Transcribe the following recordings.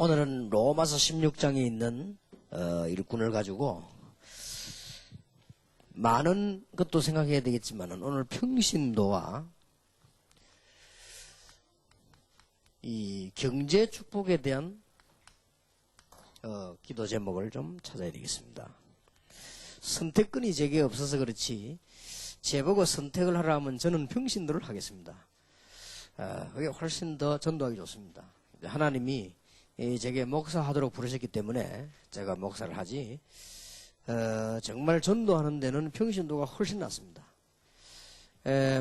오늘은 로마서 16장에 있는 일꾼을 가지고 많은 것도 생각해야 되겠지만 오늘 평신도와 이 경제 축복에 대한 기도 제목을 좀 찾아야 되겠습니다. 선택권이 제게 없어서 그렇지 제보고 선택을 하라 하면 저는 평신도를 하겠습니다. 그게 훨씬 더 전도하기 좋습니다. 하나님이 제게 목사하도록 부르셨기 때문에 제가 목사를 하지 정말 전도하는 데는 평신도가 훨씬 낫습니다.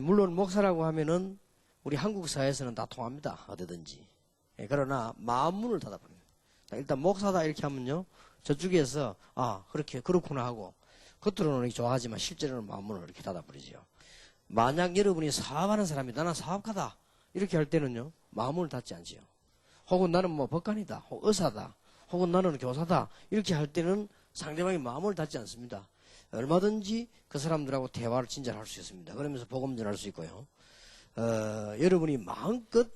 물론 목사라고 하면은 우리 한국 사회에서는 다 통합니다. 어디든지. 그러나 마음문을 닫아버립니다. 일단 목사다 이렇게 하면요 저쪽에서 그렇구나 하고 겉으로는 좋아하지만 실제로는 마음문을 이렇게 닫아버리죠. 만약 여러분이 사업하는 사람이 나는 사업가다 이렇게 할 때는요 마음문을 닫지 않지요. 혹은 나는 법관이다, 혹은 의사다, 혹은 나는 교사다 이렇게 할 때는 상대방이 마음을 닫지 않습니다. 얼마든지 그 사람들하고 대화를 진짜로 할 수 있습니다. 그러면서 복음 전할 수 있고요. 여러분이 마음껏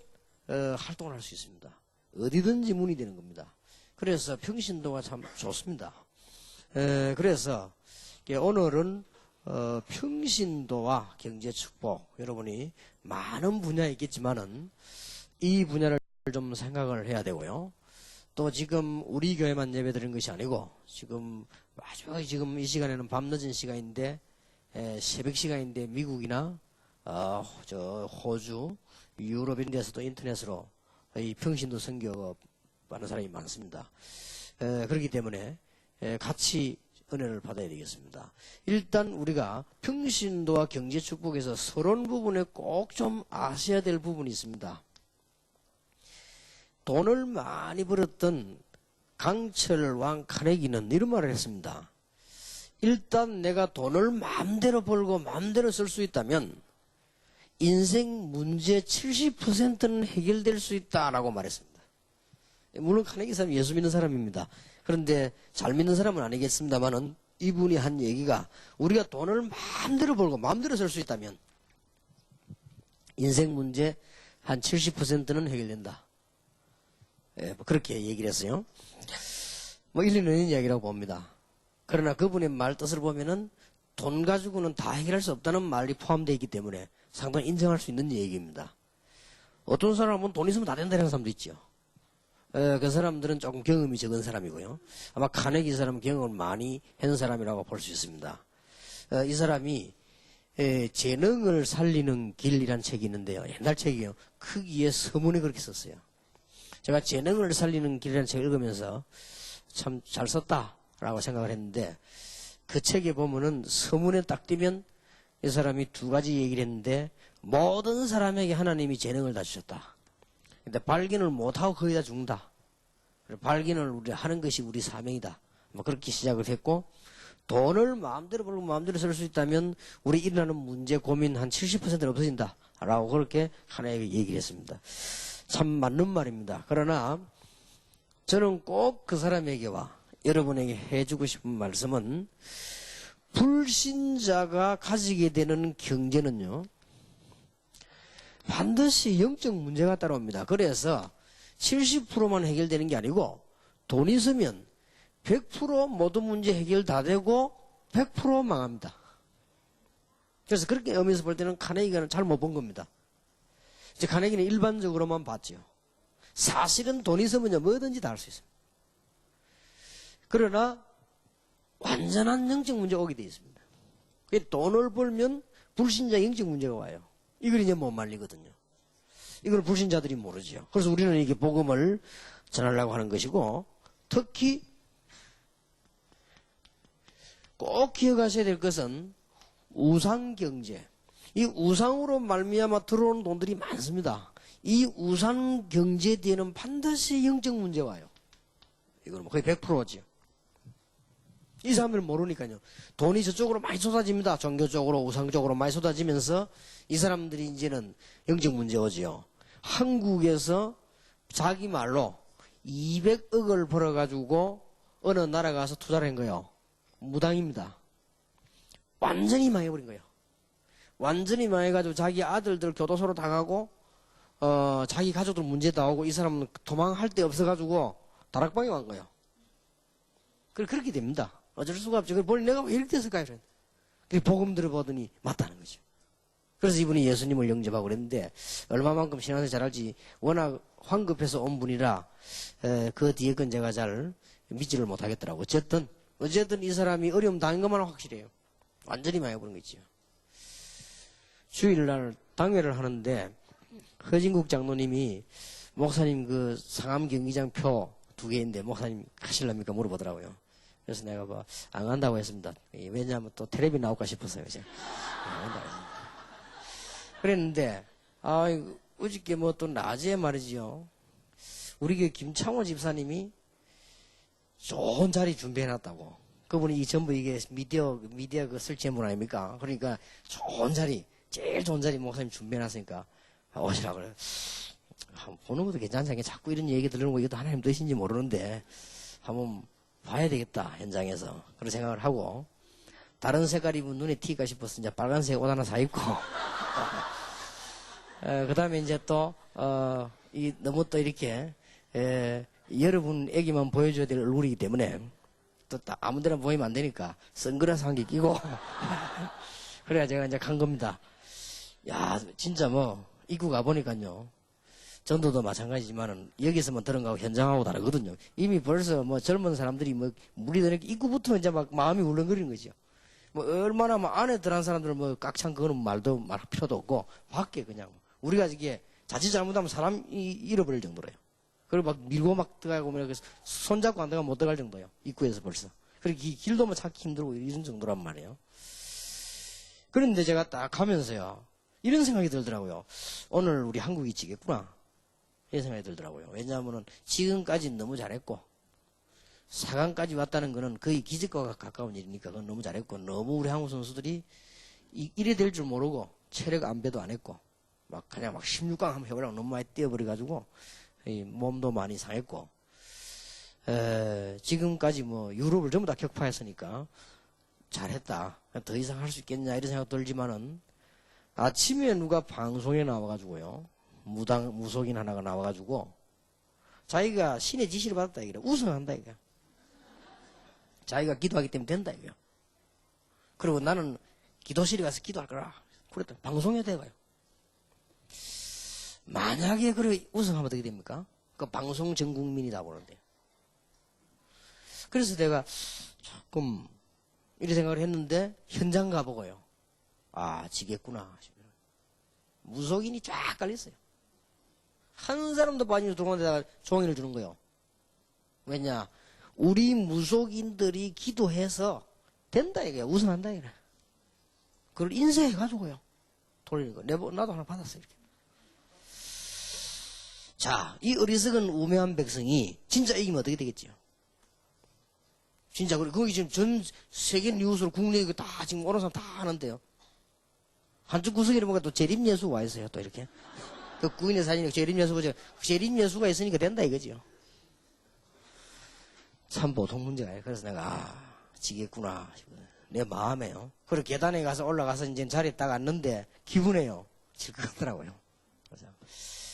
활동을 할 수 있습니다. 어디든지 문이 되는 겁니다. 그래서 평신도가 참 좋습니다. 그래서 오늘은 평신도와 경제축복 여러분이 많은 분야에 있겠지만은 이 분야를 좀 생각을 해야 되고요. 또 지금 우리 교회만 예배 드리는 것이 아니고 지금 마지막에 지금 이 시간에는 밤늦은 시간인데 새벽 시간인데 미국이나 호주, 유럽 인데서도 인터넷으로 이 평신도 선교 하는 사람이 많습니다. 그렇기 때문에 같이 은혜를 받아야 되겠습니다. 일단 우리가 평신도와 경제 축복에서 서론 부분에 꼭 좀 아셔야 될 부분이 있습니다. 돈을 많이 벌었던 강철 왕 카네기는 이런 말을 했습니다. 일단 내가 돈을 마음대로 벌고 마음대로 쓸 수 있다면 인생 문제 70%는 해결될 수 있다라고 말했습니다. 물론 카네기 사람이 예수 믿는 사람입니다. 그런데 잘 믿는 사람은 아니겠습니다만은 이분이 한 얘기가 우리가 돈을 마음대로 벌고 마음대로 쓸 수 있다면 인생 문제 한 70%는 해결된다. 그렇게 얘기를 했어요. 일리 있는 이야기라고 봅니다. 그러나 그분의 말 뜻을 보면은 돈 가지고는 다 해결할 수 없다는 말이 포함되어 있기 때문에 상당히 인정할 수 있는 얘기입니다. 어떤 사람은 돈 있으면 다 된다는 사람도 있죠. 그 사람들은 조금 경험이 적은 사람이고요. 아마 카네기 사람은 경험을 많이 한 사람이라고 볼 수 있습니다. 이 사람이 재능을 살리는 길이라는 책이 있는데요. 옛날 책이에요. 크기에 서문에 그렇게 썼어요. 제가 재능을 살리는 길이라는 책을 읽으면서 참 잘 썼다라고 생각을 했는데 그 책에 보면은 서문에 딱 띄면 이 사람이 두 가지 얘기를 했는데 모든 사람에게 하나님이 재능을 다 주셨다. 근데 발견을 못하고 거의 다 죽는다. 발견을 우리 하는 것이 우리 사명이다. 그렇게 시작을 했고 돈을 마음대로 벌고 마음대로 쓸 수 있다면 우리 일어나는 문제 고민 한 70%는 없어진다. 라고 그렇게 하나에게 얘기를 했습니다. 참 맞는 말입니다. 그러나 저는 꼭 그 사람에게와 여러분에게 해주고 싶은 말씀은 불신자가 가지게 되는 경제는요 반드시 영적 문제가 따라옵니다. 그래서 70%만 해결되는 게 아니고 돈 있으면 100% 모든 문제 해결 다 되고 100% 망합니다. 그래서 그렇게 의미에서 볼 때는 카네기는 잘 못 본 겁니다. 이제 카네기는 일반적으로만 봤죠. 사실은 돈 있으면요 뭐든지 다 할 수 있습니다. 그러나 완전한 영적 문제가 오게 되어 있습니다. 돈을 벌면 불신자 영적 문제가 와요. 이걸 이제 못 말리거든요. 이걸 불신자들이 모르죠. 그래서 우리는 이게 복음을 전하려고 하는 것이고 특히 꼭 기억하셔야 될 것은 우상경제. 이 우상으로 말미암아 들어오는 돈들이 많습니다. 이 우상경제 뒤에는 반드시 영적 문제가 와요. 이건 거의 100%죠. 이 사람들은 모르니까요. 돈이 저쪽으로 많이 쏟아집니다. 종교 쪽으로 우상 쪽으로 많이 쏟아지면서 이 사람들이 이제는 영적 문제 오지요. 한국에서 자기 말로 200억을 벌어가지고 어느 나라 가서 투자를 한 거예요. 무당입니다. 완전히 망해버린 거예요. 완전히 망해가지고 자기 아들들 교도소로 당하고 자기 가족들 문제 나오고 이 사람은 도망할 데 없어가지고 다락방에 간 거예요. 그렇게 됩니다. 어쩔 수가 없죠. 그걸 내가 왜 이렇게 됐을까요? 그 복음 들어보더니 맞다는 거죠. 그래서 이분이 예수님을 영접하고 그랬는데 얼마만큼 신앙생활 잘할지 워낙 황급해서 온 분이라 그 뒤에 건 제가 잘 믿지를 못하겠더라고. 어쨌든 이 사람이 어려움 당한 것만은 확실해요. 완전히 망해버린 거 있죠. 주일날 당회를 하는데 허진국 장로님이 목사님 그 상암 경기장 표 2개인데 목사님 가실랍니까 물어보더라고요. 그래서 내가 뭐 안 간다고 했습니다. 왜냐하면 또 텔레비 나올까 싶었어요. 제가. 안 간다고 했습니다. 그랬는데 어저께 뭐 또 낮에 말이지요. 우리 그 김창호 집사님이 좋은 자리 준비해놨다고. 그분이 이 전부 이게 미디어 그 설치해본 아닙니까? 그러니까 좋은 자리, 제일 좋은 자리 목사님 준비해놨으니까 오시라 그래요. 보는 것도 괜찮지 않게 자꾸 이런 얘기 들으는 거 이것도 하나님 뜻인지 모르는데 한번 봐야 되겠다 현장에서 그런 생각을 하고 다른 색깔 입은 눈에 튀기가 싶어서 이제 빨간색 옷 하나 사 입고 그 다음에 이제 또 너무 또 이렇게 여러분 애기만 보여줘야 될 얼굴이기 때문에 또 아무데나 보이면 안 되니까 선글라스 한 개 끼고 그래야 제가 이제 간 겁니다. 야 진짜 뭐 입구 가보니까요 전도도 마찬가지지만은 여기서만 들어가고 현장하고 다르거든요. 이미 벌써 뭐 젊은 사람들이 뭐 물이 되니까 입구부터 이제 막 마음이 울렁거리는 거죠. 뭐 얼마나 뭐 안에 들어간 사람들은 뭐 깍찬 그거는 말도 말 필요도 없고 밖에 그냥 우리가 이게 자칫 잘못하면 사람이 잃어버릴 정도로요. 그리고 막 밀고 막 들어가고 뭐 그래서 손잡고 안 들어가면 못 들어갈 정도요. 입구에서 벌써. 그리고 길도 뭐 찾기 힘들고 이런 정도란 말이에요. 그런데 제가 딱 가면서요. 이런 생각이 들더라고요. 오늘 우리 한국이 지겠구나. 이런 생각이 들더라고요. 왜냐하면은 지금까지 너무 잘했고 4강까지 왔다는 거는 거의 기적과 가까운 일이니까 그건 너무 잘했고 너무 우리 한국 선수들이 이래 될 줄 모르고 체력 안배도 안 했고 막 그냥 막 16강 한번 해보려고 너무 많이 뛰어버려가지고 몸도 많이 상했고 지금까지 뭐 유럽을 전부 다 격파했으니까 잘했다. 더 이상 할 수 있겠냐 이런 생각 들지만은 아침에 누가 방송에 나와가지고요. 무속인 하나가 나와가지고 자기가 신의 지시를 받았다 이거야. 우승한다 이거야. 자기가 기도하기 때문에 된다 이거야. 그리고 나는 기도실에 가서 기도할 거라. 그랬더니 방송에 대가요. 만약에 그래 우승하면 어떻게 됩니까? 그 방송 전 국민이 다 보는데. 그래서 내가 조금 이런 생각을 했는데 현장 가보고요. 아 지겠구나. 무속인이 쫙 깔렸어요. 한 사람도 빠지면서 들어오는 데다가 종이를 주는 거예요. 왜냐? 우리 무속인들이 기도해서 된다 이거야. 우승한다 이거야. 그걸 인쇄해가지고요. 돌리는 거. 나도 하나 받았어요. 이렇게. 자, 이 어리석은 우매한 백성이 진짜 이기면 어떻게 되겠지요? 진짜, 거기 지금 전 세계 뉴스로 국내 이거 다 지금 오는 사람 다 하는데요. 한쪽 구석에 보니까 또 재림예수가 와 있어요. 또 이렇게. 그 구인의 사진이 재림예수 보죠. 재림예수가 있으니까 된다 이거지요. 참 보통 문제가 아니에요. 그래서 내가, 지겠구나. 내 마음에요. 그리고 계단에 가서 올라가서 이제 자리에 딱 앉는데 기분에요. 질 것 같더라고요. 그래서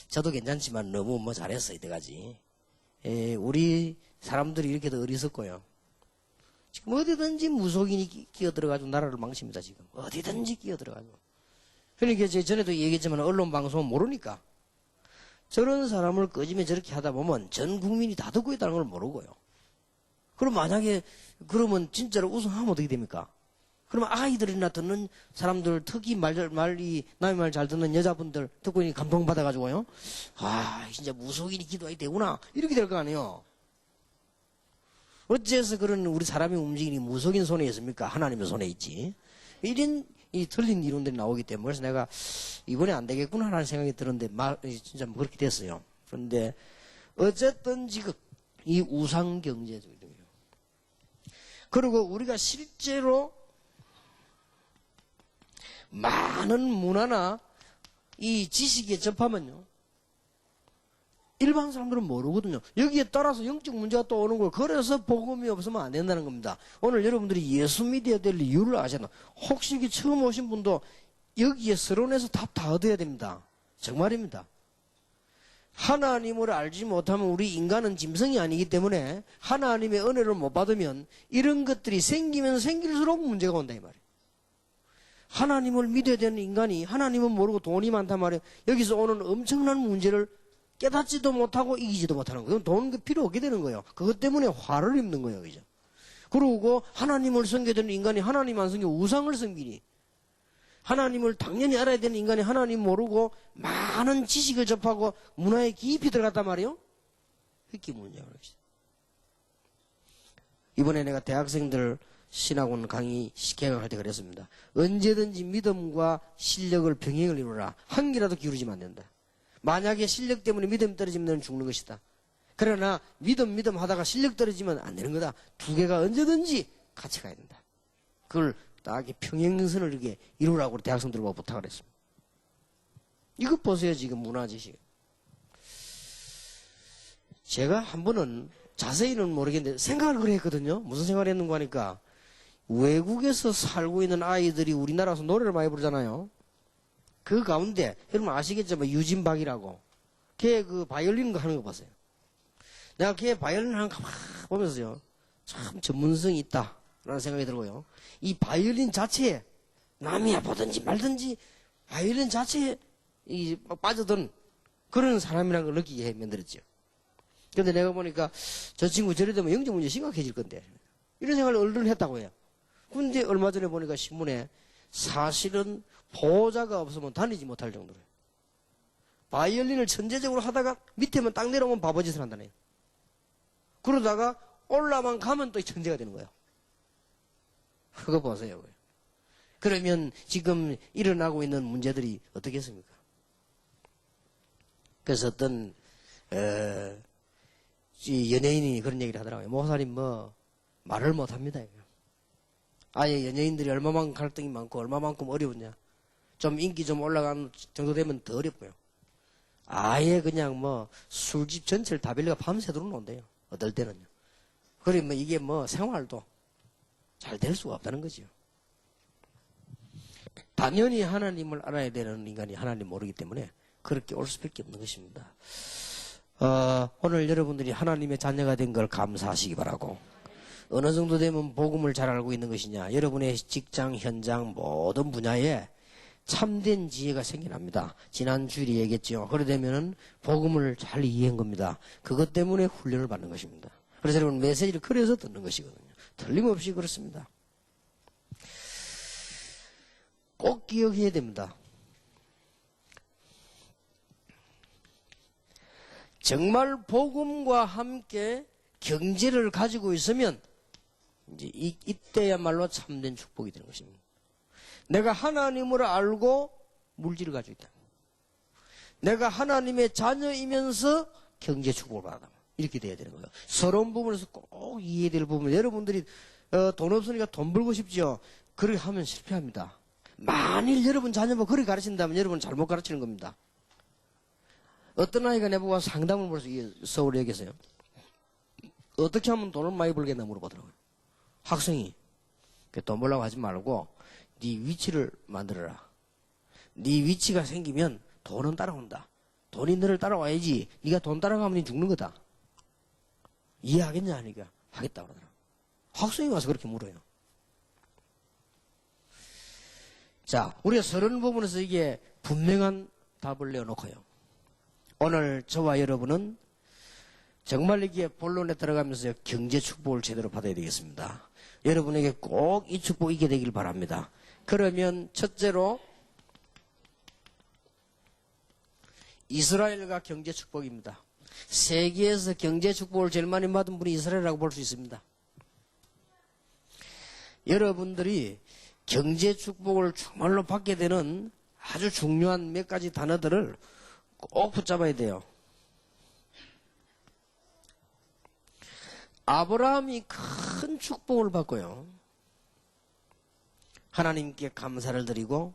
저도 괜찮지만 너무 뭐 잘했어, 이때까지. 우리 사람들이 이렇게 더 어리석고요. 지금 어디든지 무속인이 끼어들어가지고 나라를 망칩니다, 지금. 어디든지 끼어들어가지고. 그러니까 제가 전에도 얘기했지만 언론 방송은 모르니까. 저런 사람을 꺼지면 저렇게 하다 보면 전 국민이 다 듣고 있다는 걸 모르고요. 그럼 만약에, 그러면 진짜로 우승하면 어떻게 됩니까? 그러면 아이들이나 듣는 사람들, 특히 남의 말 잘 듣는 여자분들 듣고 있니 감동받아가지고요. 아, 진짜 무속인이 기도하기 되구나. 이렇게 될 거 아니에요. 어째서 그런 우리 사람이 움직이니 무속인 손에 있습니까? 하나님의 손에 있지. 이런, 틀린 이론들이 나오기 때문에. 그래서 내가 이번에 안 되겠구나 하는 생각이 들었는데, 진짜 그렇게 됐어요. 그런데, 어쨌든 지금, 이 우상경제적이에요. 그리고 우리가 실제로 많은 문화나 이 지식에 접하면요. 일반 사람들은 모르거든요. 여기에 따라서 영적 문제가 또 오는 거예요. 그래서 복음이 없으면 안 된다는 겁니다. 오늘 여러분들이 예수 믿어야 될 이유를 아셔야 돼요. 혹시 여기 처음 오신 분도 여기에 서론에서 답 다 얻어야 됩니다. 정말입니다. 하나님을 알지 못하면 우리 인간은 짐승이 아니기 때문에 하나님의 은혜를 못 받으면 이런 것들이 생기면 생길수록 문제가 온다 이 말이에요. 하나님을 믿어야 되는 인간이 하나님은 모르고 돈이 많단 말이에요. 여기서 오는 엄청난 문제를 깨닫지도 못하고 이기지도 못하는 거예요. 돈 필요 없게 되는 거예요. 그것 때문에 화를 입는 거예요. 그죠? 그리고 하나님을 섬겨야 되는 인간이 하나님 안 섬기고 우상을 섬기니, 하나님을 당연히 알아야 되는 인간이 하나님 모르고 많은 지식을 접하고 문화에 깊이 들어갔단 말이에요. 그게 문제야. 이번에 내가 대학생들 신학원 강의 개강할 때 그랬습니다. 언제든지 믿음과 실력을 병행을 이루라. 한 개라도 기울이지면 안 된다. 만약에 실력 때문에 믿음 떨어지면 너는 죽는 것이다. 그러나 믿음 하다가 실력 떨어지면 안 되는 거다. 두 개가 언제든지 같이 가야 된다. 그걸 딱 평행선을 이렇게 이루라고 대학생들과 부탁을 했습니다. 이것 보세요. 지금 문화지식. 제가 한 번은 자세히는 모르겠는데 생각을 그래 했거든요. 무슨 생각을 했는가 하니까 외국에서 살고 있는 아이들이 우리나라에서 노래를 많이 부르잖아요. 그 가운데 여러분 아시겠죠? 유진박이라고. 걔 그 바이올린 하는 거 봤어요. 내가 걔 바이올린 하는 거 막 보면서요. 참 전문성이 있다라는 생각이 들고요. 이 바이올린 자체에 남이야 보든지 말든지 바이올린 자체에 빠져든 그런 사람이라는 걸 느끼게 만들었죠. 근데 내가 보니까 저 친구 저래 되면 영적 문제 심각해질 건데 이런 생각을 얼른 했다고 해요. 근데 얼마 전에 보니까 신문에 사실은 보호자가 없으면 다니지 못할 정도로 바이올린을 천재적으로 하다가 밑에만 딱 내려오면 바보짓을 한다네요. 그러다가 올라만 가면 또 천재가 되는 거예요. 그거 보세요. 그러면 지금 일어나고 있는 문제들이 어떻겠습니까? 그래서 어떤 연예인이 그런 얘기를 하더라고요. 목사님 말을 못합니다. 아예 연예인들이 얼마만큼 갈등이 많고 얼마만큼 어려웠냐. 좀 인기 좀 올라가는 정도 되면 더 어렵고요. 아예 그냥 술집 전체를 다 빌려가 밤새도록 논대요. 어떨 때는요. 그러면 이게 생활도 잘 될 수가 없다는 거죠. 당연히 하나님을 알아야 되는 인간이 하나님 모르기 때문에 그렇게 올 수밖에 없는 것입니다. 오늘 여러분들이 하나님의 자녀가 된 걸 감사하시기 바라고, 어느 정도 되면 복음을 잘 알고 있는 것이냐, 여러분의 직장, 현장 모든 분야에 참된 지혜가 생겨납니다. 지난 주일에 얘기했죠. 그러되면은 복음을 잘 이해한 겁니다. 그것 때문에 훈련을 받는 것입니다. 그래서 여러분 메시지를 그래서 듣는 것이거든요. 틀림없이 그렇습니다. 꼭 기억해야 됩니다. 정말 복음과 함께 경제를 가지고 있으면 이제 이때야말로 참된 축복이 되는 것입니다. 내가 하나님을 알고 물질을 가지고 있다. 내가 하나님의 자녀이면서 경제 축복을 받아. 이렇게 돼야 되는 거예요. 서러운 부분에서 꼭 이해해야 될 부분. 여러분들이 돈 없으니까 돈 벌고 싶죠. 그렇게 하면 실패합니다. 만일 여러분 자녀가 그렇게 가르친다면 여러분은 잘못 가르치는 겁니다. 어떤 아이가 내보고 상담을 벌써 서울에 계세요. 어떻게 하면 돈을 많이 벌겠나 물어보더라고요. 학생이 돈 벌려고 하지 말고 네 위치를 만들어라. 네 위치가 생기면 돈은 따라온다. 돈이 너를 따라와야지. 네가 돈 따라가면 네 죽는 거다. 이해하겠냐 하니까 하겠다 그러더라고요. 학생이 와서 그렇게 물어요. 자, 우리가 서른 부분에서 이게 분명한 답을 내어놓고요. 오늘 저와 여러분은 정말 이게 본론에 들어가면서 경제 축복을 제대로 받아야 되겠습니다. 여러분에게 꼭 이 축복 있게 되길 바랍니다. 그러면 첫째로 이스라엘과 경제 축복입니다. 세계에서 경제 축복을 제일 많이 받은 분이 이스라엘이라고 볼 수 있습니다. 여러분들이 경제 축복을 정말로 받게 되는 아주 중요한 몇 가지 단어들을 꼭 붙잡아야 돼요. 아브라함이 큰 축복을 받고요. 하나님께 감사를 드리고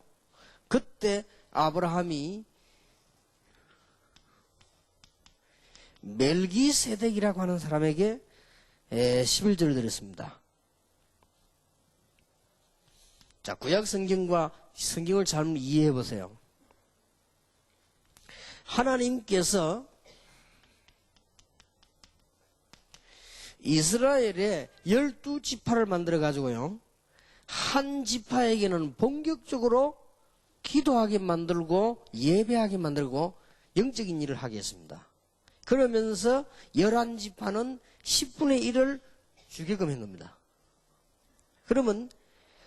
그때 아브라함이 멜기세덱이라고 하는 사람에게 11절을 드렸습니다. 자, 구약 성경과 성경을 잘 이해해 보세요. 하나님께서 이스라엘에 12지파를 만들어 가지고요, 한 지파에게는 본격적으로 기도하게 만들고 예배하게 만들고 영적인 일을 하게 했습니다. 그러면서 11지파는 10분의 1을 주게끔 한 겁니다. 그러면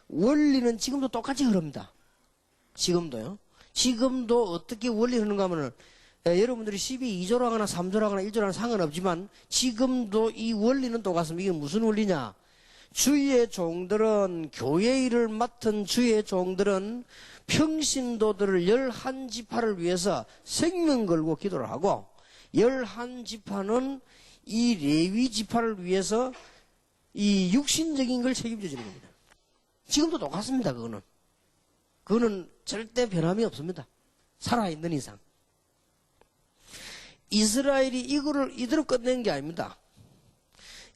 원리는 지금도 똑같이 흐릅니다. 지금도요. 지금도 어떻게 원리 흐르는가 하면은, 여러분들이 12조로 하거나 3조로 하거나 1조로 하거나 상관없지만 지금도 이 원리는 똑같습니다. 이게 무슨 원리냐? 주의 종들은, 교회 일을 맡은 주의 종들은 평신도들을 11지파를 위해서 생명 걸고 기도를 하고, 11지파는 이 레위 지파를 위해서 이 육신적인 걸 책임져 주는 겁니다. 지금도 똑같습니다. 그거는 절대 변함이 없습니다. 살아있는 이상. 이스라엘이 이대로 끝낸 게 아닙니다.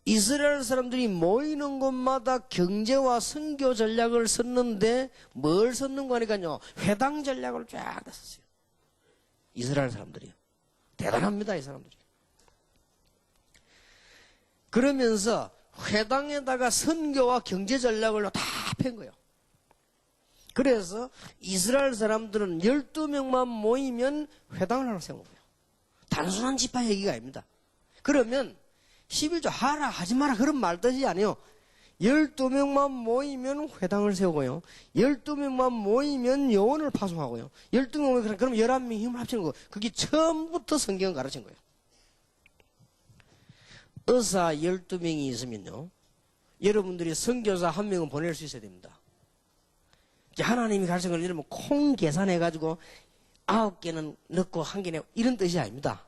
이스라엘 사람들이 모이는 곳마다 경제와 선교 전략을 썼는데 뭘 썼는가 하니까요, 회당 전략을 쫙 썼어요. 이스라엘 사람들이요. 대단합니다, 이 사람들이. 그러면서 회당에다가 선교와 경제 전략을 다 편 거예요. 그래서 이스라엘 사람들은 12명만 모이면 회당을 하나 세운 거예요. 단순한 지파 얘기가 아닙니다. 그러면 11조 하라 하지 마라 그런 말 뜻이 아니에요. 12명만 모이면 회당을 세우고요, 12명만 모이면 요원을 파송하고요, 12명 모이면 그럼 11명이 힘을 합치는 거. 그게 처음부터 성경을 가르친 거예요. 의사 12명이 있으면요, 여러분들이 선교사 1명은 보낼 수 있어야 됩니다. 하나님이 가르친 걸 이러면 콩 계산해가지고 9개는 넣고 1개 내고 이런 뜻이 아닙니다.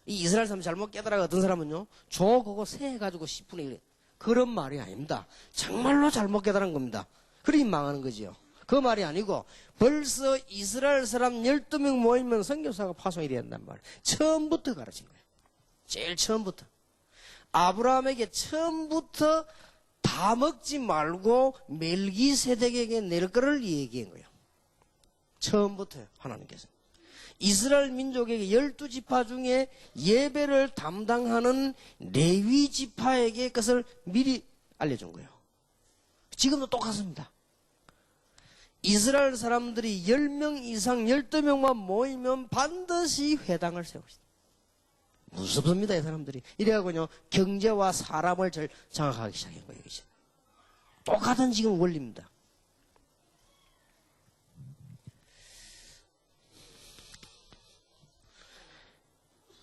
이 이스라엘 사람 잘못 깨달아가 어떤 사람은요, 그거 세해가지고 10분의 1. 그런 말이 아닙니다. 정말로 잘못 깨달은 겁니다. 그러니 망하는 거지요. 그 말이 아니고 벌써 이스라엘 사람 12명 모이면 선교사가 파송이 돼야 된단 말이에요. 처음부터 가르친 거예요. 제일 처음부터. 아브라함에게 처음부터 다 먹지 말고 멜기세덱에게 낼 거를 얘기한 거예요. 처음부터요, 하나님께서. 이스라엘 민족에게 12지파 중에 예배를 담당하는 레위 지파에게 그것을 미리 알려준 거예요. 지금도 똑같습니다. 이스라엘 사람들이 10명 이상 12명만 모이면 반드시 회당을 세웁니다. 무섭습니다, 이 사람들이. 이래가지고요, 경제와 사람을 장악하기 시작한 거예요, 이제. 똑같은 지금 원리입니다.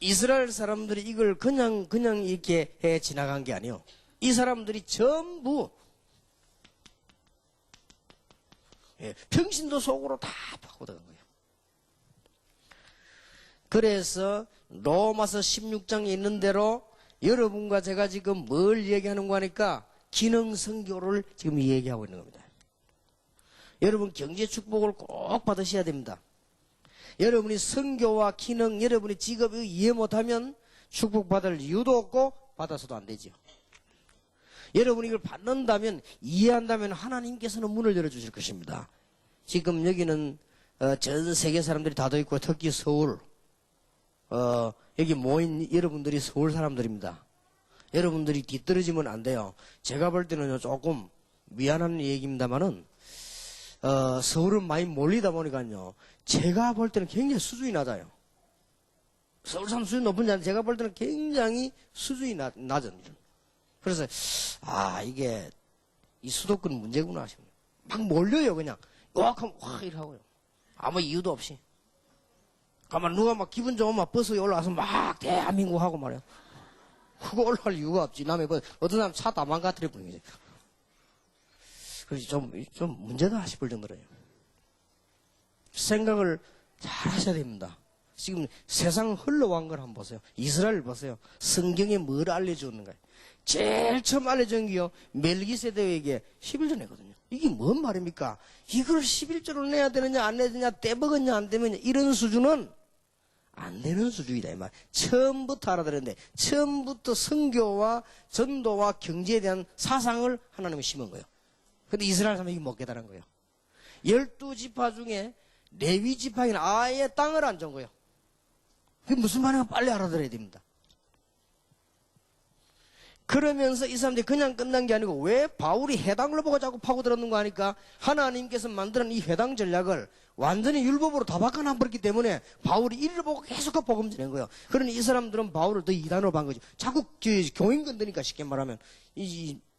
이스라엘 사람들이 이걸 그냥 이렇게 해 지나간 게 아니에요. 이 사람들이 전부 평신도 속으로 다 바꿔들어간 거예요. 그래서 로마서 16장에 있는 대로 여러분과 제가 지금 뭘 얘기하는 거 하니까 기능 선교를 지금 얘기하고 있는 겁니다. 여러분 경제 축복을 꼭 받으셔야 됩니다. 여러분이 선교와 기능, 여러분이 직업을 이해 못하면 축복받을 이유도 없고 받아서도 안 되죠. 여러분이 이걸 받는다면, 이해한다면 하나님께서는 문을 열어주실 것입니다. 지금 여기는 전 세계 사람들이 다 더 있고, 특히 서울, 여기 모인 여러분들이 서울 사람들입니다. 여러분들이 뒤떨어지면 안 돼요. 제가 볼 때는 조금 미안한 얘기입니다만은, 서울은 많이 몰리다 보니까요, 제가 볼 때는 굉장히 수준이 낮아요. 서울 사람 수준이 높은지 아닌지 제가 볼 때는 굉장히 수준이 낮습니다. 그래서, 이게, 이 수도권 문제구나 싶어요. 막 몰려요, 그냥. 요악하면 확 이러고요. 아무 이유도 없이. 가만 누가 막 기분 좋으면 막 버스에 올라와서 막 대한민국 하고 말이야. 그거 올라갈 이유가 없지. 남의 어떤 사람 차 다 망가뜨릴 뿐이지. 그래서 좀 문제다 싶을 정도로요. 생각을 잘 하셔야 됩니다. 지금 세상 흘러간 걸 한번 보세요. 이스라엘 보세요. 성경에 뭘 알려주는가요? 제일 처음 알려준 게요, 멜기세덱에게 11조 내거든요. 이게 뭔 말입니까? 이걸 11조로 내야 되느냐 안 내야 되느냐, 떼먹었냐 안 되느냐, 이런 수준은 안 되는 수준이다 이 말. 처음부터 알아들었는데, 처음부터 선교와 전도와 경제에 대한 사상을 하나님이 심은 거예요. 근데 이스라엘 사람이 못 깨달은 거예요. 12지파 중에 레위 지파에는 아예 땅을 안 준 거예요. 그게 무슨 말인가 빨리 알아들어야 됩니다. 그러면서 이 사람들이 그냥 끝난 게 아니고 왜 바울이 해당을 보고 자꾸 파고들었는 거 아니까 하나님께서 만드는 이 해당 전략을 완전히 율법으로 다 바꿔놔버렸기 때문에 바울이 이를 보고 계속 복음 전한 거예요. 그러니 이 사람들은 바울을 더 이단으로 반 거지. 자꾸 교인 건드니까 쉽게 말하면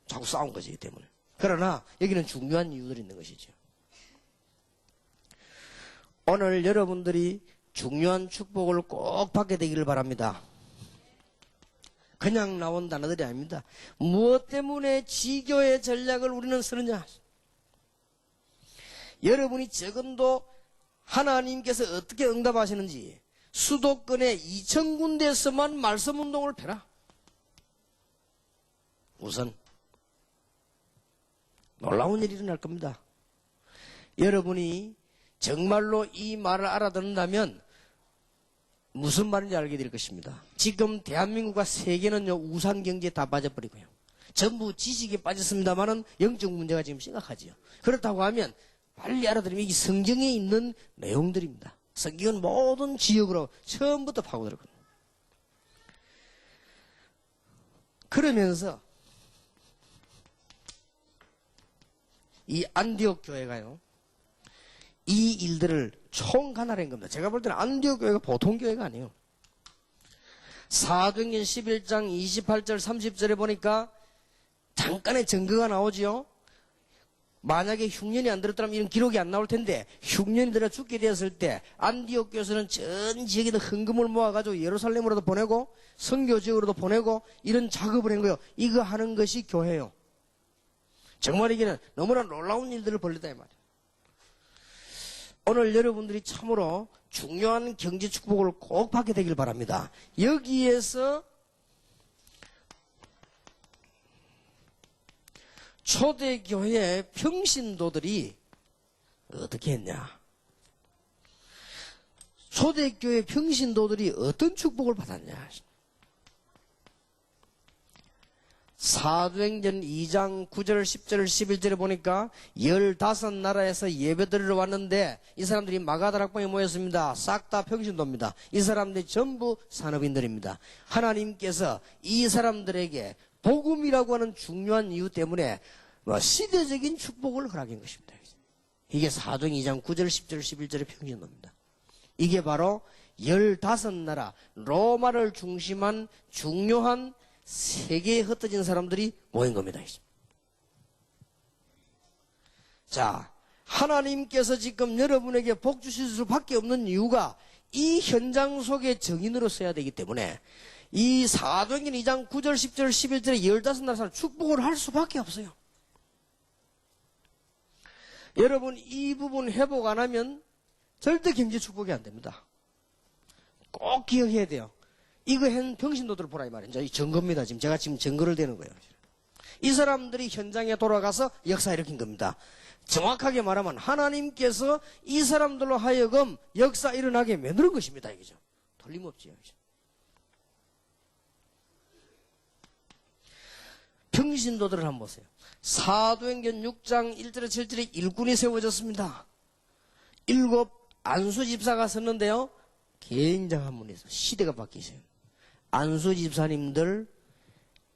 자꾸 싸운 거지, 이 때문에. 그러나 여기는 중요한 이유들이 있는 것이죠. 오늘 여러분들이 중요한 축복을 꼭 받게 되기를 바랍니다. 그냥 나온 단어들이 아닙니다. 무엇 때문에 지교의 전략을 우리는 쓰느냐? 여러분이 적은도 하나님께서 어떻게 응답하시는지 수도권의 2,000군데에서만 말씀운동을 펴라. 우선 놀라운 일이 일어날 겁니다. 여러분이 정말로 이 말을 알아듣는다면 무슨 말인지 알게 될 것입니다. 지금 대한민국과 세계는요, 우상 경제에 다 빠져버리고요. 전부 지식에 빠졌습니다만은 영적 문제가 지금 심각하지요. 그렇다고 하면 빨리 알아들으면 이게 성경에 있는 내용들입니다. 성경은 모든 지역으로 처음부터 파고들었거든요. 그러면서 이 안디옥 교회가요, 이 일들을 총관할한 겁니다. 제가 볼 때는 안디옥 교회가 보통 교회가 아니에요. 사도행전 11장 28절 30절에 보니까 잠깐의 증거가 나오지요. 만약에 흉년이 안 들었다면 이런 기록이 안 나올 텐데 흉년이 들어 죽게 되었을 때 안디옥 교회에서는 전 지역에 헌금을 모아가지고 예루살렘으로도 보내고 선교 지역으로도 보내고 이런 작업을 한 거예요. 이거 하는 것이 교회예요. 정말 이게는 너무나 놀라운 일들을 벌였다 이 말이에요. 오늘 여러분들이 참으로 중요한 경제 축복을 꼭 받게 되길 바랍니다. 여기에서 초대교회의 평신도들이 어떻게 했냐? 초대교회 평신도들이 어떤 축복을 받았냐? 사도행전 2장 9절, 10절, 11절에 보니까 15나라에서 예배드리러 왔는데 이 사람들이 마가다락방에 모였습니다. 싹 다 평신도입니다. 이 사람들이 전부 산업인들입니다. 하나님께서 이 사람들에게 복음이라고 하는 중요한 이유 때문에 시대적인 축복을 허락한 것입니다. 이게 사도행 2장 9절, 10절, 11절의 평신도입니다. 이게 바로 15나라 로마를 중심한 중요한 세계에 흩어진 사람들이 모인 겁니다. 자, 하나님께서 지금 여러분에게 복 주실 수밖에 없는 이유가 이 현장 속의 정인으로 써야 되기 때문에 이 사도행전 2장 9절, 10절, 11절에 15나라 사람 축복을 할 수밖에 없어요. 여러분 이 부분 회복 안 하면 절대 경제 축복이 안 됩니다. 꼭 기억해야 돼요. 이거 한 병신도들을 보라 이 말이에요. 이 증거입니다. 지금 제가 증거를 대는 거예요. 이 사람들이 현장에 돌아가서 역사 일으킨 겁니다. 정확하게 말하면 하나님께서 이 사람들로 하여금 역사 일어나게 만드는 것입니다. 이거죠. 틀림없지요. 평신도들을 한번 보세요. 사도행전 6장 1절에 7절에 일꾼이 세워졌습니다. 7 안수 집사가 섰는데요. 굉장한 분이서 시대가 바뀌세요. 안수 집사님들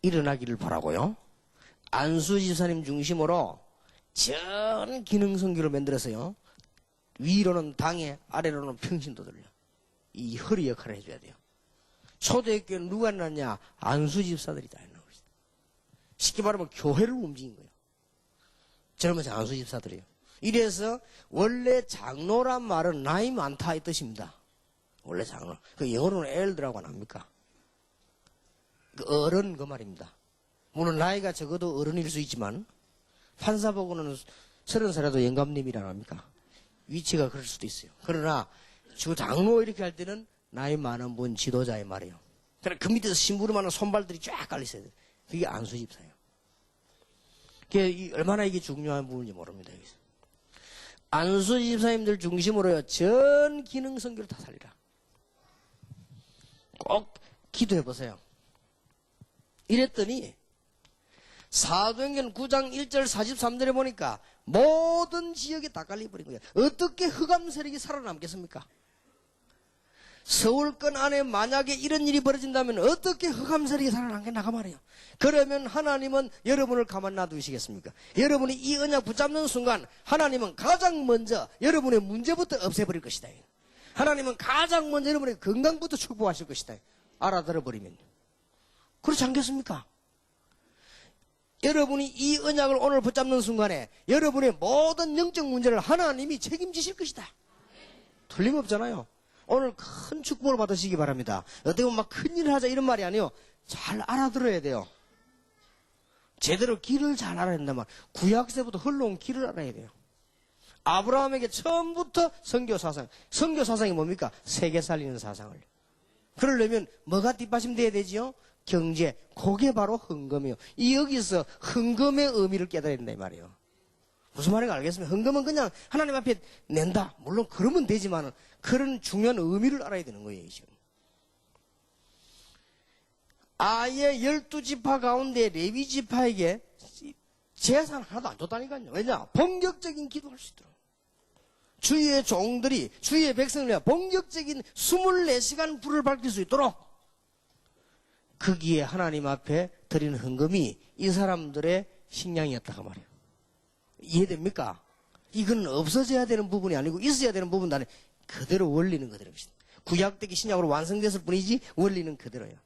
일어나기를 바라고요. 안수 집사님 중심으로 전 기능 선교를 만들어서요. 위로는 당회, 아래로는 평신도들요. 이 허리 역할을 해줘야 돼요. 초대교회는 누가 일어났냐? 안수 집사들이 다 일어나고 있어요. 쉽게 말하면 교회를 움직인 거예요. 젊은 안수 집사들이에요. 이래서 원래 장로란 말은 나이 많다 이 뜻입니다. 원래 장로. 그 영어로는 엘드라고 안 합니까? 그 어른 그 말입니다. 물론 나이가 적어도 어른일 수 있지만 판사 보고는 30살에도 영감님이라 합니까? 위치가 그럴 수도 있어요. 그러나 주 장로 이렇게 할 때는 나이 많은 분 지도자의 말이에요. 그러나 그 밑에서 심부름하는 손발들이 쫙 깔려있어야 돼요. 그게 안수집사예요. 그게 얼마나 이게 중요한 부분인지 모릅니다. 여기서. 안수집사님들 중심으로요. 전 기능 선교를 다 살리라. 꼭 기도해 보세요. 이랬더니 사도행전 9장 1절 43절에 보니까 모든 지역에 다 깔려버린 거예요. 어떻게 흑암 세력이 살아남겠습니까? 서울권 안에 만약에 이런 일이 벌어진다면 어떻게 흑암세력이 살아나가 말이에요. 그러면 하나님은 여러분을 가만 놔두시겠습니까? 여러분이 이 언약 붙잡는 순간 하나님은 가장 먼저 여러분의 문제부터 없애버릴 것이다. 하나님은 가장 먼저 여러분의 건강부터 축복하실 것이다. 알아들어버리면. 그렇지 않겠습니까? 여러분이 이 언약을 오늘 붙잡는 순간에 여러분의 모든 영적 문제를 하나님이 책임지실 것이다. 틀림없잖아요. 오늘 큰 축복을 받으시기 바랍니다. 어떻게 보면 막 큰일을 하자 이런 말이 아니에요. 잘 알아들어야 돼요. 제대로 길을 잘 알아야 된단 말. 구약세부터 흘러온 길을 알아야 돼요. 아브라함에게 처음부터 선교사상. 선교사상이 뭡니까? 세계 살리는 사상을. 그러려면 뭐가 뒷받침 돼야 되지요? 경제. 그게 바로 헌금이에요. 이 여기서 헌금의 의미를 깨달아야 된다 이 말이에요. 무슨 말인가 알겠습니까? 헌금은 그냥 하나님 앞에 낸다. 물론 그러면 되지만 그런 중요한 의미를 알아야 되는 거예요. 지금. 아예 12지파 가운데 레위지파에게 재산 하나도 안 줬다니까요. 왜냐? 본격적인 기도할 수 있도록. 주의 종들이 주의 백성을 위해 본격적인 24시간 불을 밝힐 수 있도록 거기에 하나님 앞에 드리는 헌금이 이 사람들의 식량이었다고 말이에요. 이해됩니까? 이건 없어져야 되는 부분이 아니고 있어야 되는 부분도 아니에요. 그대로 원리는 그대로입니다. 구약되기 신약으로 완성됐을 뿐이지 원리는 그대로예요.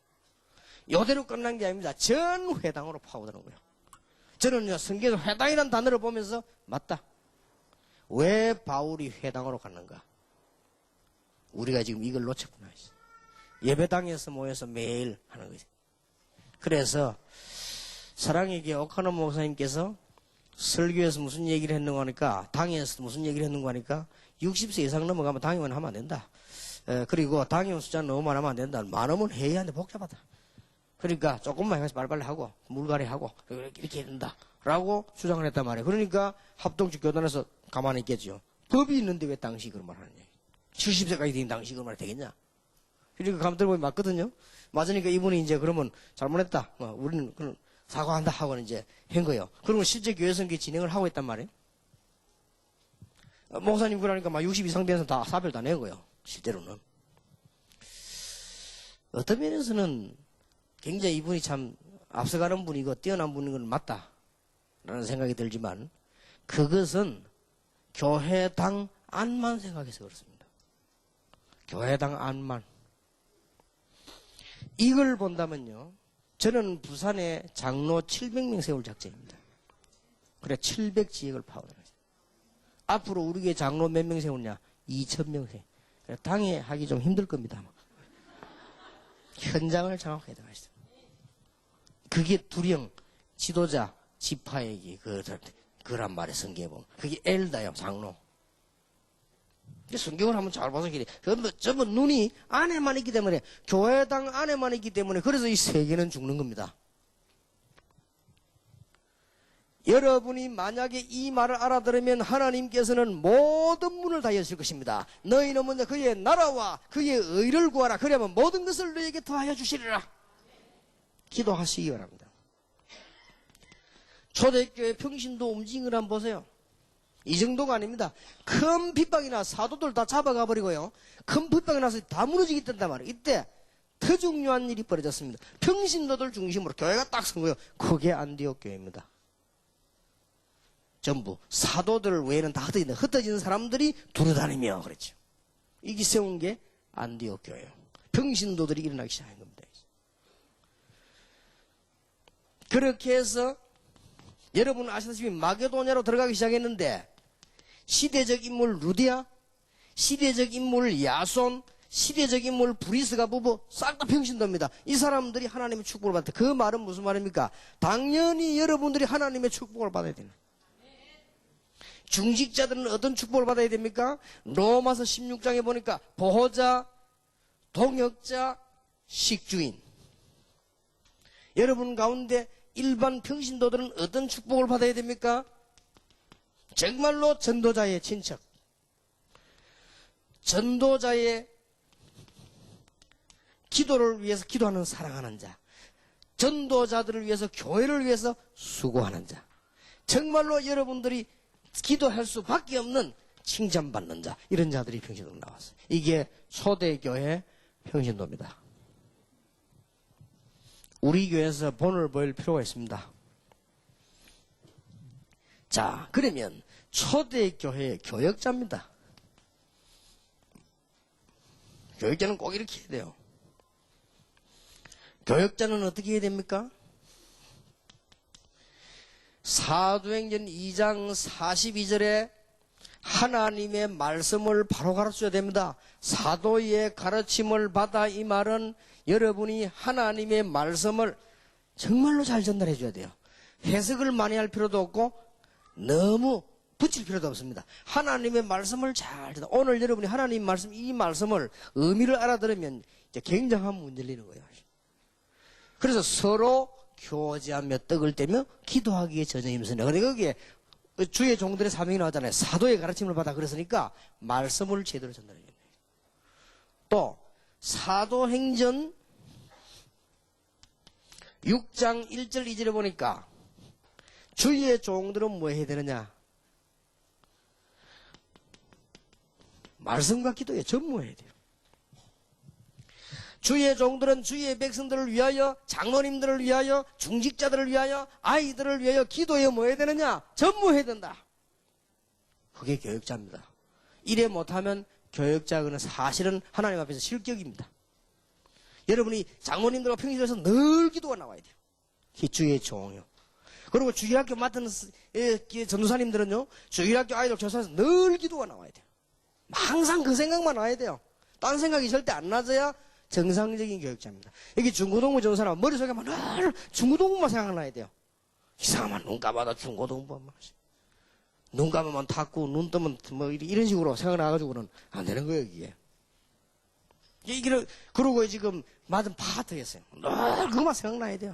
이대로 끝난 게 아닙니다. 전 회당으로 파고드는 거예요. 저는 성경에서 회당이라는 단어를 보면서 맞다. 왜 바울이 회당으로 갔는가? 우리가 지금 이걸 놓쳤구나. 예배당에서 모여서 매일 하는 거죠. 그래서 사랑의 교회 오카노 목사님께서 설교에서 무슨 얘기를 했는가 하니까 당에서 무슨 얘기를 했는가 하니까 60세 이상 넘어가면 당회원 하면 안 된다. 그리고 당회원 숫자는 너무 많으면 안 된다. 많으면 회의하는데 복잡하다. 그러니까 조금만 해서 빨리빨리 하고 물갈이 하고 이렇게 해야 된다. 라고 주장을 했단 말이에요. 그러니까 합동적 교단에서 가만히 있겠죠. 법이 있는데 왜 당시 그런 말 하느냐. 70세까지 된 당시 그런 말 되겠냐. 그러니까 가만 들어보면 맞거든요. 맞으니까 이분이 이제 그러면 잘못했다. 우리는 그런 사과한다 하고는 이제 한 거예요. 그러면 실제 교회 선교 진행을 하고 있단 말이에요. 목사님 그러니까 막 60 이상 돼서 다 사별 다 낸 거예요. 실제로는. 어떤 면에서는 굉장히 이분이 참 앞서가는 분이고 뛰어난 분인 건 맞다라는 생각이 들지만 그것은 교회당 안만 생각해서 그렇습니다. 교회당 안만. 이걸 본다면요. 저는 부산에 장로 700명 세울 작정입니다. 그래 700지역을 파고들어요. 앞으로 우리 교회 장로 몇 명 세우냐? 2000명 세워. 그래 당에 하기 좀 힘들 겁니다. 현장을 장악해야 되겠어요. 그게 두령 지도자 지파에게 그란 말에 성경에 보면 그게 엘다요 장로. 성경을 한번 잘 봐서 그래. 전부 눈이 안에만 있기 때문에 교회당 안에만 있기 때문에 그래서 이 세계는 죽는 겁니다. 여러분이 만약에 이 말을 알아들으면 하나님께서는 모든 문을 다 여실 것입니다. 너희는 먼저 그의 나라와 그의 의를 구하라. 그러면 모든 것을 너희에게 더하여 주시리라. 기도하시기 바랍니다. 초대교회 평신도 움직임을 한번 보세요. 이 정도가 아닙니다. 큰 빗방이나 사도들 다 잡아가 버리고요. 큰 빗방이 나서 다 무너지게 된단 말이에요. 이때 더 중요한 일이 벌어졌습니다. 평신도들 중심으로 교회가 딱 선 거예요. 그게 안디옥 교회입니다. 전부 사도들 외에는 다 흩어지는 사람들이 두루다니며 그랬죠. 이게 세운 게 안디옥 교회예요. 평신도들이 일어나기 시작한 겁니다. 그렇게 해서 여러분 아시다시피 마게도냐로 들어가기 시작했는데 시대적 인물 루디아, 시대적 인물 야손, 시대적 인물 브리스가 부부 싹 다 평신도입니다. 이 사람들이 하나님의 축복을 받다. 그 말은 무슨 말입니까? 당연히 여러분들이 하나님의 축복을 받아야 되는. 중직자들은 어떤 축복을 받아야 됩니까? 로마서 16장에 보니까 보호자, 동역자, 식주인. 여러분 가운데 일반 평신도들은 어떤 축복을 받아야 됩니까? 정말로 전도자의 친척, 전도자의 기도를 위해서 기도하는 사랑하는 자, 전도자들을 위해서 교회를 위해서 수고하는 자, 정말로 여러분들이 기도할 수밖에 없는 칭찬받는 자, 이런 자들이 평신도로 나왔어요. 이게 초대교회 평신도입니다. 우리 교회에서 본을 보일 필요가 있습니다. 자, 그러면 초대교회의 교역자입니다. 교역자는 꼭 이렇게 해야 돼요. 교역자는 어떻게 해야 됩니까? 사도행전 2장 42절에 하나님의 말씀을 바로 가르쳐야 됩니다. 사도의 가르침을 받아, 이 말은 여러분이 하나님의 말씀을 정말로 잘 전달해 줘야 돼요. 해석을 많이 할 필요도 없고 너무 붙일 필요도 없습니다. 하나님의 말씀을 잘 전달. 오늘 여러분이 하나님 말씀, 이 말씀을 의미를 알아들으면 이제 굉장한 문제 열리는 거예요. 그래서 서로 교제하며 떡을 떼며 기도하기에 전혀 힘쓰네. 그러니까 거기에 주의 종들의 사명이 나왔잖아요. 사도의 가르침을 받아. 그랬으니까 말씀을 제대로 전달해야 됩니다. 또 사도행전 6장 1절 2절에 보니까 주의 종들은 뭐 해야 되느냐? 말씀과 기도에 전무해야 돼요. 주의 종들은 주의 백성들을 위하여, 장로님들을 위하여, 중직자들을 위하여, 아이들을 위하여 기도에 뭐 해야 되느냐? 전무해야 된다. 그게 교역자입니다. 이래 못하면 교역자는 사실은 하나님 앞에서 실격입니다. 여러분이 장로님들과 평신도에서 늘 기도가 나와야 돼요. 주의 종이요. 그리고 주일학교 맡은 전도사님들은요, 주일학교 아이들 교사에서 늘 기도가 나와야 돼요. 항상 그 생각만 나와야 돼요. 딴 생각이 절대 안 나져야 정상적인 교육자입니다. 여기 중고등부 전도사람 머릿속에만 늘 중고등부만 생각나야 돼요. 이상하면 눈 감아도 중고등부만 하시. 눈 감으면 닫고 눈 뜨면 뭐 이런 식으로 생각나가지고는 안 되는 거예요, 이게. 그러고 지금 맞은 파트였어요. 늘 그것만 생각나야 돼요.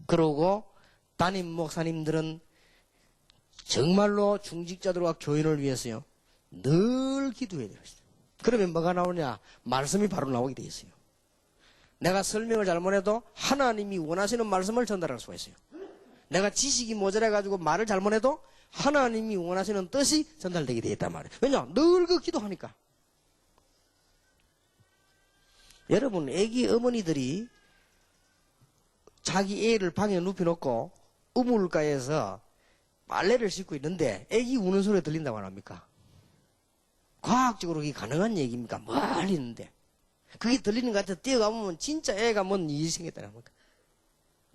그러고 담임 목사님들은 정말로 중직자들과 교인을 위해서요, 늘 기도해야 돼요. 그러면 뭐가 나오냐? 말씀이 바로 나오게 돼 있어요. 내가 설명을 잘못해도 하나님이 원하시는 말씀을 전달할 수가 있어요. 내가 지식이 모자라가지고 말을 잘못해도 하나님이 원하시는 뜻이 전달되게 되어 있단 말이에요. 왜냐? 늘 그 기도하니까. 여러분, 애기 어머니들이 자기 애를 방에 눕혀놓고 우물가에서 빨래를 씻고 있는데 애기 우는 소리가 들린다고 안 합니까? 과학적으로 그게 가능한 얘기입니까? 멀리 있는데. 그게 들리는 것 같아서 뛰어가보면 진짜 애가 뭔 일이 생겼다는 겁니까?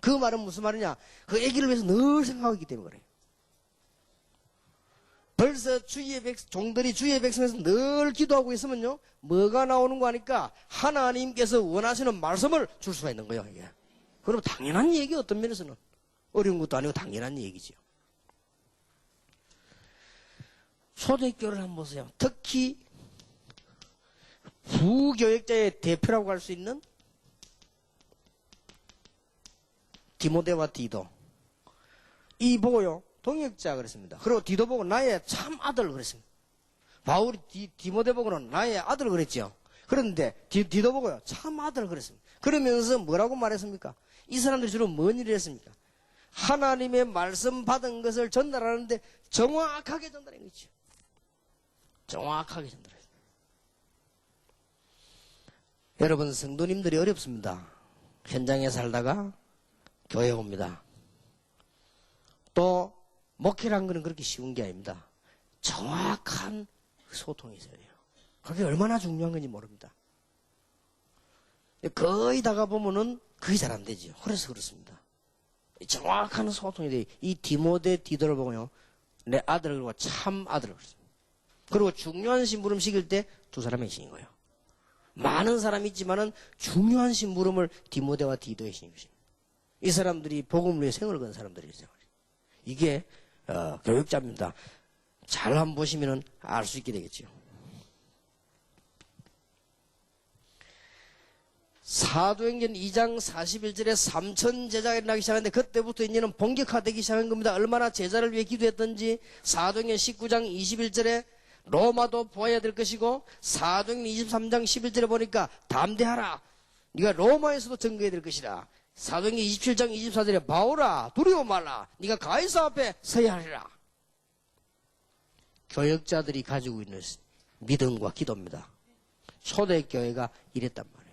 그 말은 무슨 말이냐? 그 애기를 위해서 늘 생각하고 있기 때문에 그래요. 벌써 종들이 주의 백성에서 늘 기도하고 있으면요, 뭐가 나오는 거 하니까 하나님께서 원하시는 말씀을 줄 수가 있는 거예요, 이게. 그럼 당연한 얘기, 어떤 면에서는. 어려운 것도 아니고 당연한 얘기죠. 초대교회를 한번 보세요. 특히 부교역자의 대표라고 할 수 있는 디모데와 디도. 이 보고요, 동역자 그랬습니다. 그리고 디도 보고 나의 참 아들 그랬습니다. 바울이 디모데 보고는 나의 아들 그랬죠. 그런데 디도 보고요, 참 아들 그랬습니다. 그러면서 뭐라고 말했습니까? 이 사람들이 주로 뭔 일을 했습니까? 하나님의 말씀 받은 것을 전달하는데 정확하게 전달한 거죠. 정확하게 전달했어요. 여러분, 성도님들이 어렵습니다. 현장에 살다가 교회 옵니다. 또 목회란 거는 그렇게 쉬운 게 아닙니다. 정확한 소통이 있어야 돼요. 그게 얼마나 중요한 건지 모릅니다. 거의 다가 보면은 그게 잘 안 되죠. 그래서 그렇습니다. 정확한 소통이 돼요. 이 디모데 디도를 보고요, 내 아들을 그리고 참 아들을 그랬습니다. 그리고 중요한 심부름 시킬 때 두 사람이 신인 거예요. 많은 사람이 있지만은 중요한 심부름을 디모데와 디도에 신인 것입니다. 이 사람들이 복음을 위해 생을 건 사람들이죠. 이게 교육자입니다. 잘 한번 보시면은 알 수 있게 되겠죠. 사도행전 2장 41절에 3천 제자가 일어나기 시작하는데 그때부터 이제는 본격화되기 시작한 겁니다. 얼마나 제자를 위해 기도했던지. 사도행전 19장 21절에 로마도 보아야 될 것이고, 사도행전 23장 11절에 보니까 담대하라, 네가 로마에서도 증거해야 될 것이라. 사도행전 27장 24절에 바울아 두려워 말라, 네가 가이사 앞에 서야 하리라. 교역자들이 가지고 있는 믿음과 기도입니다. 초대교회가 이랬단 말이에요.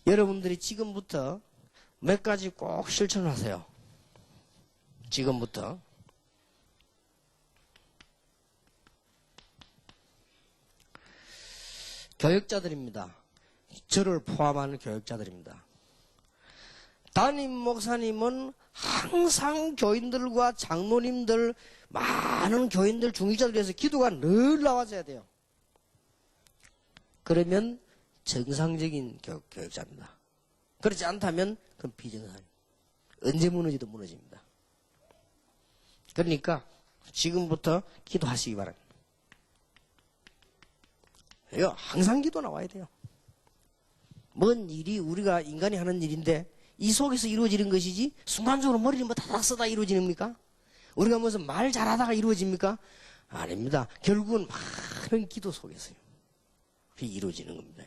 여러분들이 지금부터 몇 가지 꼭 실천하세요. 지금부터. 교역자들입니다. 저를 포함하는 교역자들입니다. 담임 목사님은 항상 교인들과 장로님들, 많은 교인들, 중직자들 위해서 기도가 늘 나와줘야 돼요. 그러면 정상적인 교역자입니다. 그렇지 않다면 그건 비정상입니다. 언제 무너지도 무너집니다. 그러니까 지금부터 기도하시기 바랍니다. 항상 기도 나와야 돼요. 뭔 일이 우리가 인간이 하는 일인데 이 속에서 이루어지는 것이지 순간적으로 머리를 뭐 다닥 쓰다 이루어지니까? 우리가 무슨 말 잘하다가 이루어집니까? 아닙니다. 결국은 많은 기도 속에서요. 이루어지는 겁니다.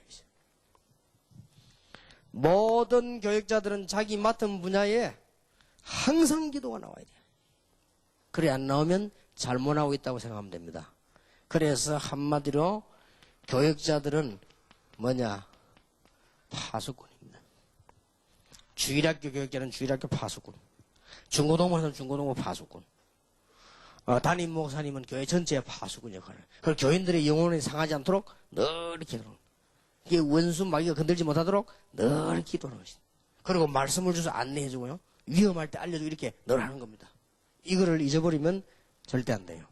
모든 교역자들은 자기 맡은 분야에 항상 기도가 나와야 돼요. 그래 안 나오면 잘못하고 있다고 생각하면 됩니다. 그래서 한마디로 교역자들은 뭐냐? 파수꾼입니다. 주일학교 교역자는 주일학교 파수꾼. 중고등부는 중고등부 파수꾼. 담임 목사님은 교회 전체의 파수꾼 역할을. 그리고 교인들의 영혼이 상하지 않도록 늘 기도하는. 이게 원수 마귀가 건들지 못하도록 늘 기도하는 것입니다. 그리고 말씀을 줘서 안내해주고요. 위험할 때 알려주고 이렇게 늘 하는 겁니다. 이거를 잊어버리면 절대 안 돼요.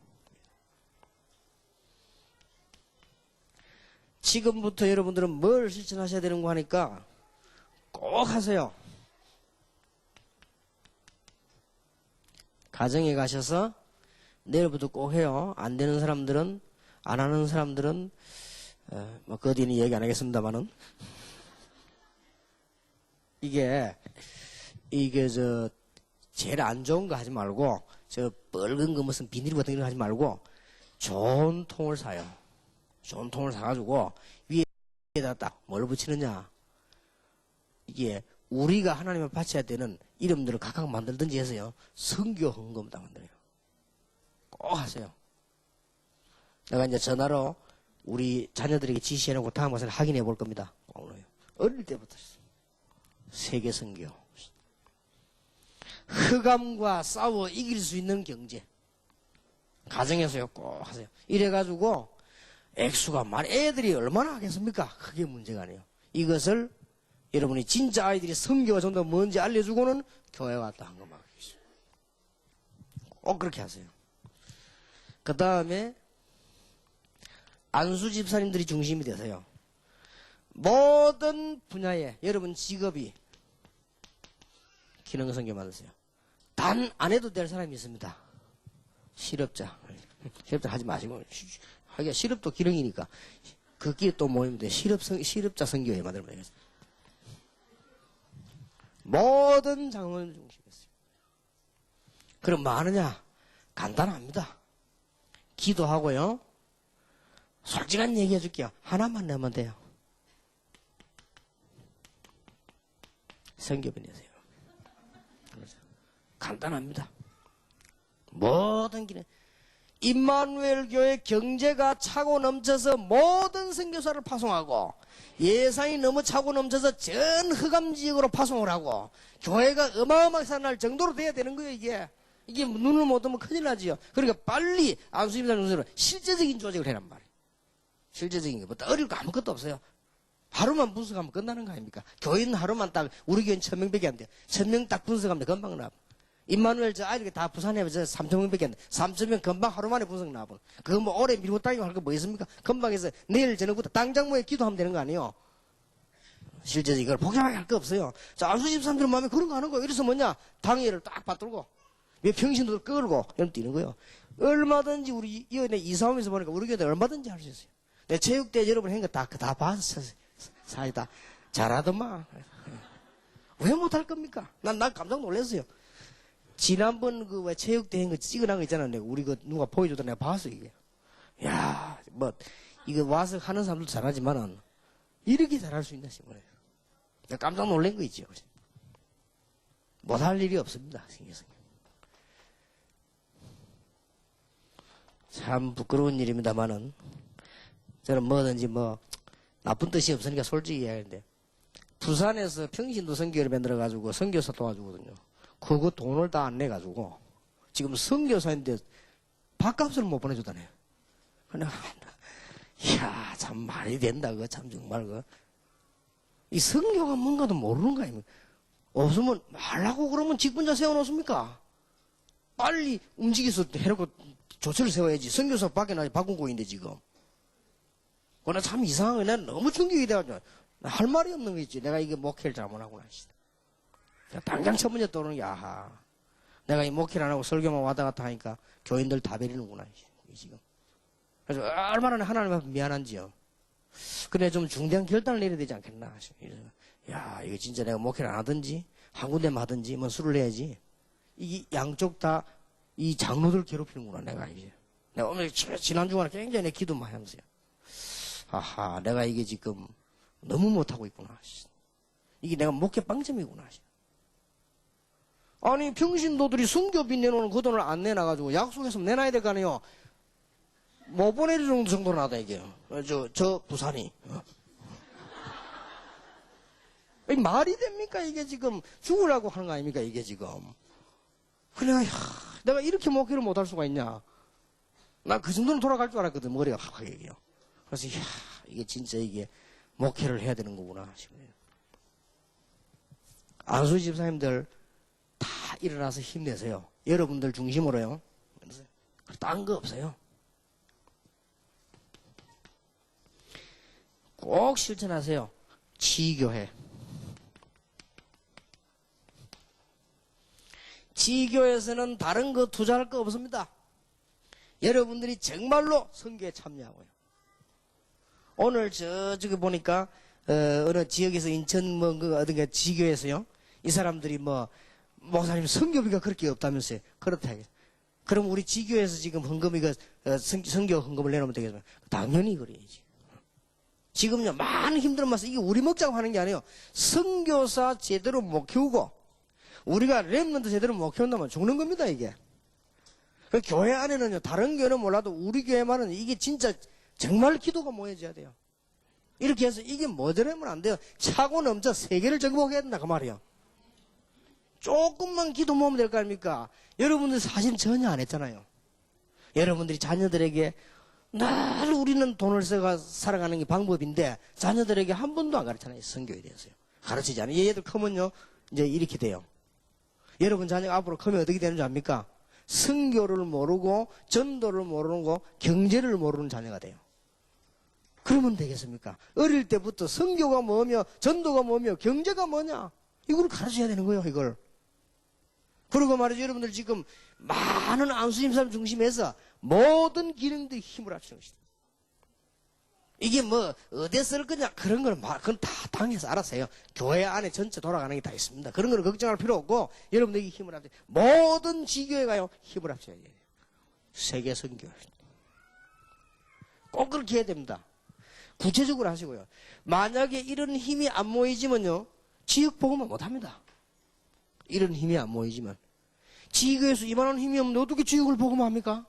지금부터 여러분들은 뭘 실천하셔야 되는 거 하니까 꼭 하세요. 가정에 가셔서 내일부터 꼭 해요. 안 되는 사람들은, 안 하는 사람들은 뭐 그 뒤는 얘기 안 하겠습니다만은 이게 제일 안 좋은 거 하지 말고 저 뻘건 거 무슨 비닐 같은 거 하지 말고 좋은 통을 사요. 좋은 통을 사가지고 위에다 딱 뭘 붙이느냐. 이게 우리가 하나님을 바쳐야 되는 이름들을 각각 만들든지 해서요. 성교 헌금 딱 만들어요. 꼭 하세요. 내가 이제 전화로 우리 자녀들에게 지시해놓고 다음 것을 확인해 볼 겁니다. 오늘요. 어릴 때부터 세계 선교. 흑암과 싸워 이길 수 있는 경제. 가정에서요 꼭 하세요. 이래가지고 액수가 애들이 얼마나 하겠습니까? 그게 문제가 아니에요. 이것을 여러분이 진짜 아이들이 선교가 좀 더 뭔지 알려주고는 교회 왔다 한 것만 하겠어요. 꼭 그렇게 하세요. 그 다음에 안수 집사님들이 중심이 되세요. 모든 분야에 여러분 직업이 기능 선교 만드세요. 단 안 해도 될 사람이 있습니다. 실업자. 실업자 하지 마시고 하기가 실업도 기능이니까 그게 또 모이면 돼. 실업자 선교회 만들면 되겠어요. 모든 장로님 중심이었어요. 그럼 뭐 하느냐? 간단합니다. 기도하고요. 솔직한 얘기 해줄게요. 하나만 내면 돼요. 선교비 내세요. 간단합니다. 모든 기능. 임마누엘 교회 경제가 차고 넘쳐서 모든 선교사를 파송하고 예산이 너무 차고 넘쳐서 전 흑암 지역으로 파송을 하고 교회가 어마어마하게 살아날 정도로 돼야 되는 거예요. 이게 눈을 못 뜨면 큰일 나지요. 그러니까 빨리 안수임사 중심으로 실제적인 조직을 해란 말이에요. 실제적인 게 뭐 어려울 거 아무것도 없어요. 하루만 분석하면 끝나는 거 아닙니까? 교인 하루만 딱 우리 교회는 1000명밖에 안 돼요. 1000명 딱 분석하면 금방 나와. 임마누엘 저 아이들 다 부산에 3000명밖에 안 돼. 3000명 금방 하루 만에 분석 나와버. 그거 뭐 오래 밀고 당기고 할 거 뭐 있습니까? 금방 해서 내일 저녁부터 당장 모여 기도하면 되는 거 아니에요? 실제적으로 이걸 복잡하게 할 거 없어요. 자, 안수집사람들 마음에 그런 거 하는 거예요. 이래서 뭐냐? 당회를 딱 받들고 몇 평신도를 끌고 이러면 뛰는 거예요. 얼마든지 우리 이번에 이사오면서 보니까 우리 교회 얼마든지 할 수 있어요. 내 체육대 여러분 한 거 다 봐서 사이다 잘하더만. 왜 못할 겁니까? 난 깜짝 놀랐어요. 지난번 그 왜 체육대 한 거 찍어놓은 거 있잖아. 내가 우리 그 누가 보여주다 내가 봤어 이게. 야, 뭐 이거 와서 하는 사람도 잘하지만은 이렇게 잘할 수 있나 싶어요. 내가 깜짝 놀란 거 있죠. 못할 일이 없습니다. 생겨서. 참 부끄러운 일입니다만은 저는 뭐든지 뭐 나쁜 뜻이 없으니까 솔직히 이야기하는데 부산에서 평신도 선교를 만들어 가지고 선교사 도와주거든요. 그거 돈을 다 안 내 가지고 지금 선교사인데 밥값을 못 보내주다네. 그냥 이야 참 말이 된다 그거 참 정말 그 이 선교가 뭔가도 모르는 거 아닙니까? 없으면 말라고 그러면 직분자 세워놓습니까? 빨리 움직여서 해놓고 조치를 세워야지. 선교사 밖에 나지 바꾼고인데 지금. 그러나 참 이상한 게 난 너무 충격이 돼가지고 할 말이 없는 거 있지. 내가 이게 목회를 잘못하구나. 당장 첫 번째 떠오르는 게 아하. 내가 이 목회를 안 하고 설교만 왔다 갔다 하니까 교인들 다 베리는구나. 지금. 그래서 얼마나 하나님 앞에 미안한지요. 그래 좀 중대한 결단을 내려야 되지 않겠나. 야 이거 진짜 내가 목회를 안 하든지 한 군데만 하든지 뭐 술을 내야지. 이 양쪽 다 이 장로들 괴롭히는구나 내가 이제. 내가 오늘 지난 주간에 굉장히 기도 많이 하면서요. 아하 내가 이게 지금 너무 못하고 있구나. 이게 내가 목회 빵점이구나. 아니 평신도들이 순교비 내놓는 그 돈을 안 내놔가지고 약속했으면 내놔야 될 거 아니에요. 못 보내는 정도로 나다 이게. 저 부산이. 말이 됩니까 이게 지금 죽으라고 하는 거 아닙니까 이게 지금. 그래 내가 이렇게 목회를 못할 수가 있냐. 나 그 정도는 돌아갈 줄 알았거든 머리가 확 얘기해요. 그래서 이야 이게 진짜 이게 목회를 해야 되는 거구나 싶네요. 안수 집사님들 다 일어나서 힘내세요. 여러분들 중심으로요. 딴 거 없어요. 꼭 실천하세요. 지교회. 지교에서는 다른 거 투자할 거 없습니다. 여러분들이 정말로 선교에 참여하고요. 오늘 저기 보니까 어느 지역에서 인천 뭐 그 어딘가 지교에서요. 이 사람들이 뭐 목사님 선교비가 그렇게 없다면서요. 그렇다. 그럼 우리 지교에서 지금 헌금이가 선교 헌금을 내놓으면 되겠습니까? 당연히 그래야지. 지금요 많은 힘든 맛에 이게 우리 먹자고 하는 게 아니에요. 선교사 제대로 못 키우고 우리가 렘넌트 제대로 못 키운다면 죽는 겁니다 이게. 그 교회 안에는요 다른 교회는 몰라도 우리 교회만은 이게 진짜 정말 기도가 모여져야 돼요. 이렇게 해서 이게 모자라면 안 돼요. 차고 넘쳐 세계를 정복해야 된다 그 말이에요. 조금만 기도 모으면 될 거 아닙니까? 여러분들 사실 전혀 안 했잖아요. 여러분들이 자녀들에게 늘 우리는 돈을 써가 살아가는 게 방법인데 자녀들에게 한 번도 안 가르치잖아요. 선교에 대해서요. 가르치지 않아요. 얘들 크면요 이제 이렇게 돼요. 여러분 자녀가 앞으로 크면 어떻게 되는 줄 압니까? 선교를 모르고 전도를 모르고 경제를 모르는 자녀가 돼요. 그러면 되겠습니까? 어릴 때부터 선교가 뭐며 전도가 뭐며 경제가 뭐냐 이걸 가르쳐야 되는 거예요. 이걸. 그리고 말이죠. 여러분들 지금 많은 안수임산 중심에서 모든 기능들이 힘을 합치는 것이다. 이게 뭐 어디에 쓸 거냐 그런 거는 그건 다 당해서 알아서요. 교회 안에 전체 돌아가는 게 다 있습니다. 그런 거는 걱정할 필요 없고 여러분들이 힘을 합쳐 모든 지교에 가요 힘을 합쳐야 돼요. 세계 선교 꼭 그렇게 해야 됩니다. 구체적으로 하시고요. 만약에 이런 힘이 안 모이지면요 지역 복음은 못합니다. 이런 힘이 안 모이지만 지교에서 이만한 힘이 없는데 어떻게 지역을 복음합니까?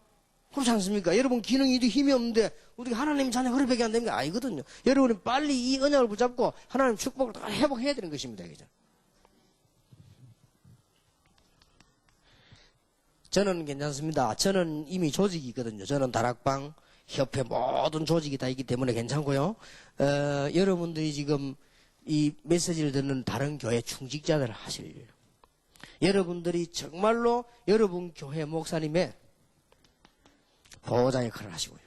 그렇지 않습니까? 여러분 기능이 힘이 없는데 어떻게 하나님 자녀 그렇게밖에 안 되는 게 아니거든요. 여러분이 빨리 이 언약을 붙잡고 하나님 축복을 다 회복해야 되는 것입니다. 그죠? 저는 괜찮습니다. 저는 이미 조직이 있거든요. 저는 다락방, 협회 모든 조직이 다 있기 때문에 괜찮고요. 여러분들이 지금 이 메시지를 듣는 다른 교회 충직자들 하실 여러분들이 정말로 여러분 교회 목사님의 보호자 역할을 하시고요.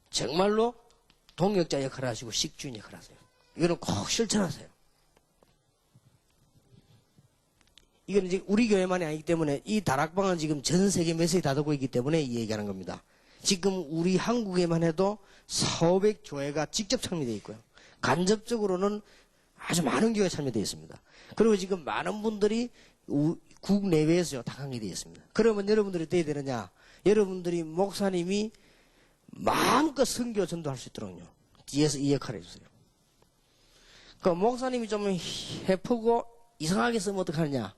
정말로 동역자 역할을 하시고 식주인 역할을 하세요. 이거는 꼭 실천하세요. 이건 이제 우리 교회만이 아니기 때문에 이 다락방은 지금 전 세계 메시지 다 듣고 있기 때문에 이 얘기하는 겁니다. 지금 우리 한국에만 해도 400교회가 직접 참여되어 있고요. 간접적으로는 아주 많은 교회가 참여되어 있습니다. 그리고 지금 많은 분들이 국 내외에서요 다 관계되어 있습니다. 그러면 여러분들이 어떻게 되느냐? 여러분들이 목사님이 마음껏 선교 전도할 수 있도록요. 뒤에서 이 역할을 해주세요. 그 목사님이 좀 해프고 이상하게 쓰면 어떡하느냐?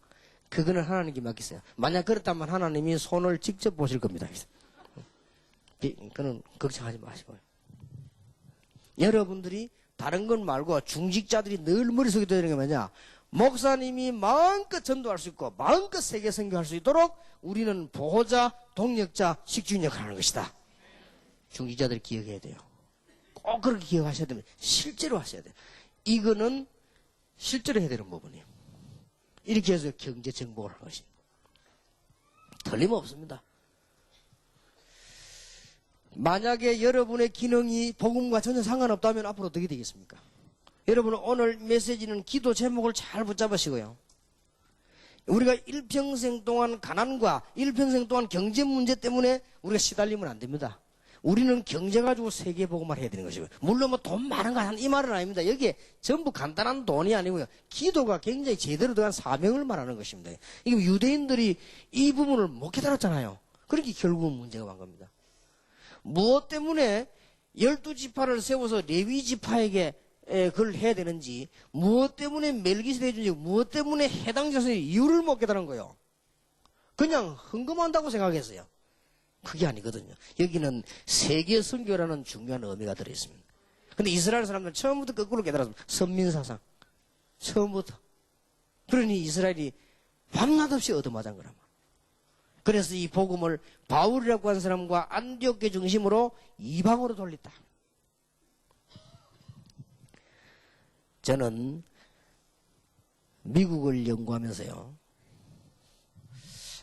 그거는 하나님께 맡기세요. 만약 그렇다면 하나님이 손을 직접 보실 겁니다. 그는 걱정하지 마시고요. 여러분들이 다른 건 말고 중직자들이 늘 머릿속에 드는 게 뭐냐? 목사님이 마음껏 전도할 수 있고 마음껏 세계 선교할 수 있도록 우리는 보호자, 동력자, 식주인 역할을 하는 것이다. 중직자들이 기억해야 돼요. 꼭 그렇게 기억하셔야 됩니다. 실제로 하셔야 돼요. 이거는 실제로 해야 되는 부분이에요. 이렇게 해서 경제 정복을 하는 것입니다. 틀림없습니다. 만약에 여러분의 기능이 복음과 전혀 상관없다면 앞으로 어떻게 되겠습니까? 여러분은 오늘 메시지는 기도 제목을 잘 붙잡으시고요. 우리가 일평생 동안 가난과 일평생 동안 경제 문제 때문에 우리가 시달리면 안 됩니다. 우리는 경제 가지고 세계 복음을 해야 되는 것이고요. 물론 뭐 돈 많은 거 이 말은 아닙니다. 여기에 전부 간단한 돈이 아니고요. 기도가 굉장히 제대로 들어간 사명을 말하는 것입니다. 이게 그러니까 유대인들이 이 부분을 못 깨달았잖아요. 그러니까 결국은 문제가 온 겁니다. 무엇 때문에 12지파를 세워서 레위 지파에게 그걸 해야 되는지, 무엇 때문에 멜기세덱이 준지, 무엇 때문에 해당 자손의 이유를 못 깨달은 거예요. 그냥 헌금한다고 생각했어요. 그게 아니거든요. 여기는 세계 선교라는 중요한 의미가 들어있습니다. 근데 이스라엘 사람들은 처음부터 거꾸로 깨달았습니다. 선민사상. 처음부터. 그러니 이스라엘이 밤낮 없이 얻어맞은 거란 말이에요. 그래서 이 복음을 바울이라고 하는 사람과 안디옥교 중심으로 이방으로 돌렸다. 저는 미국을 연구하면서요.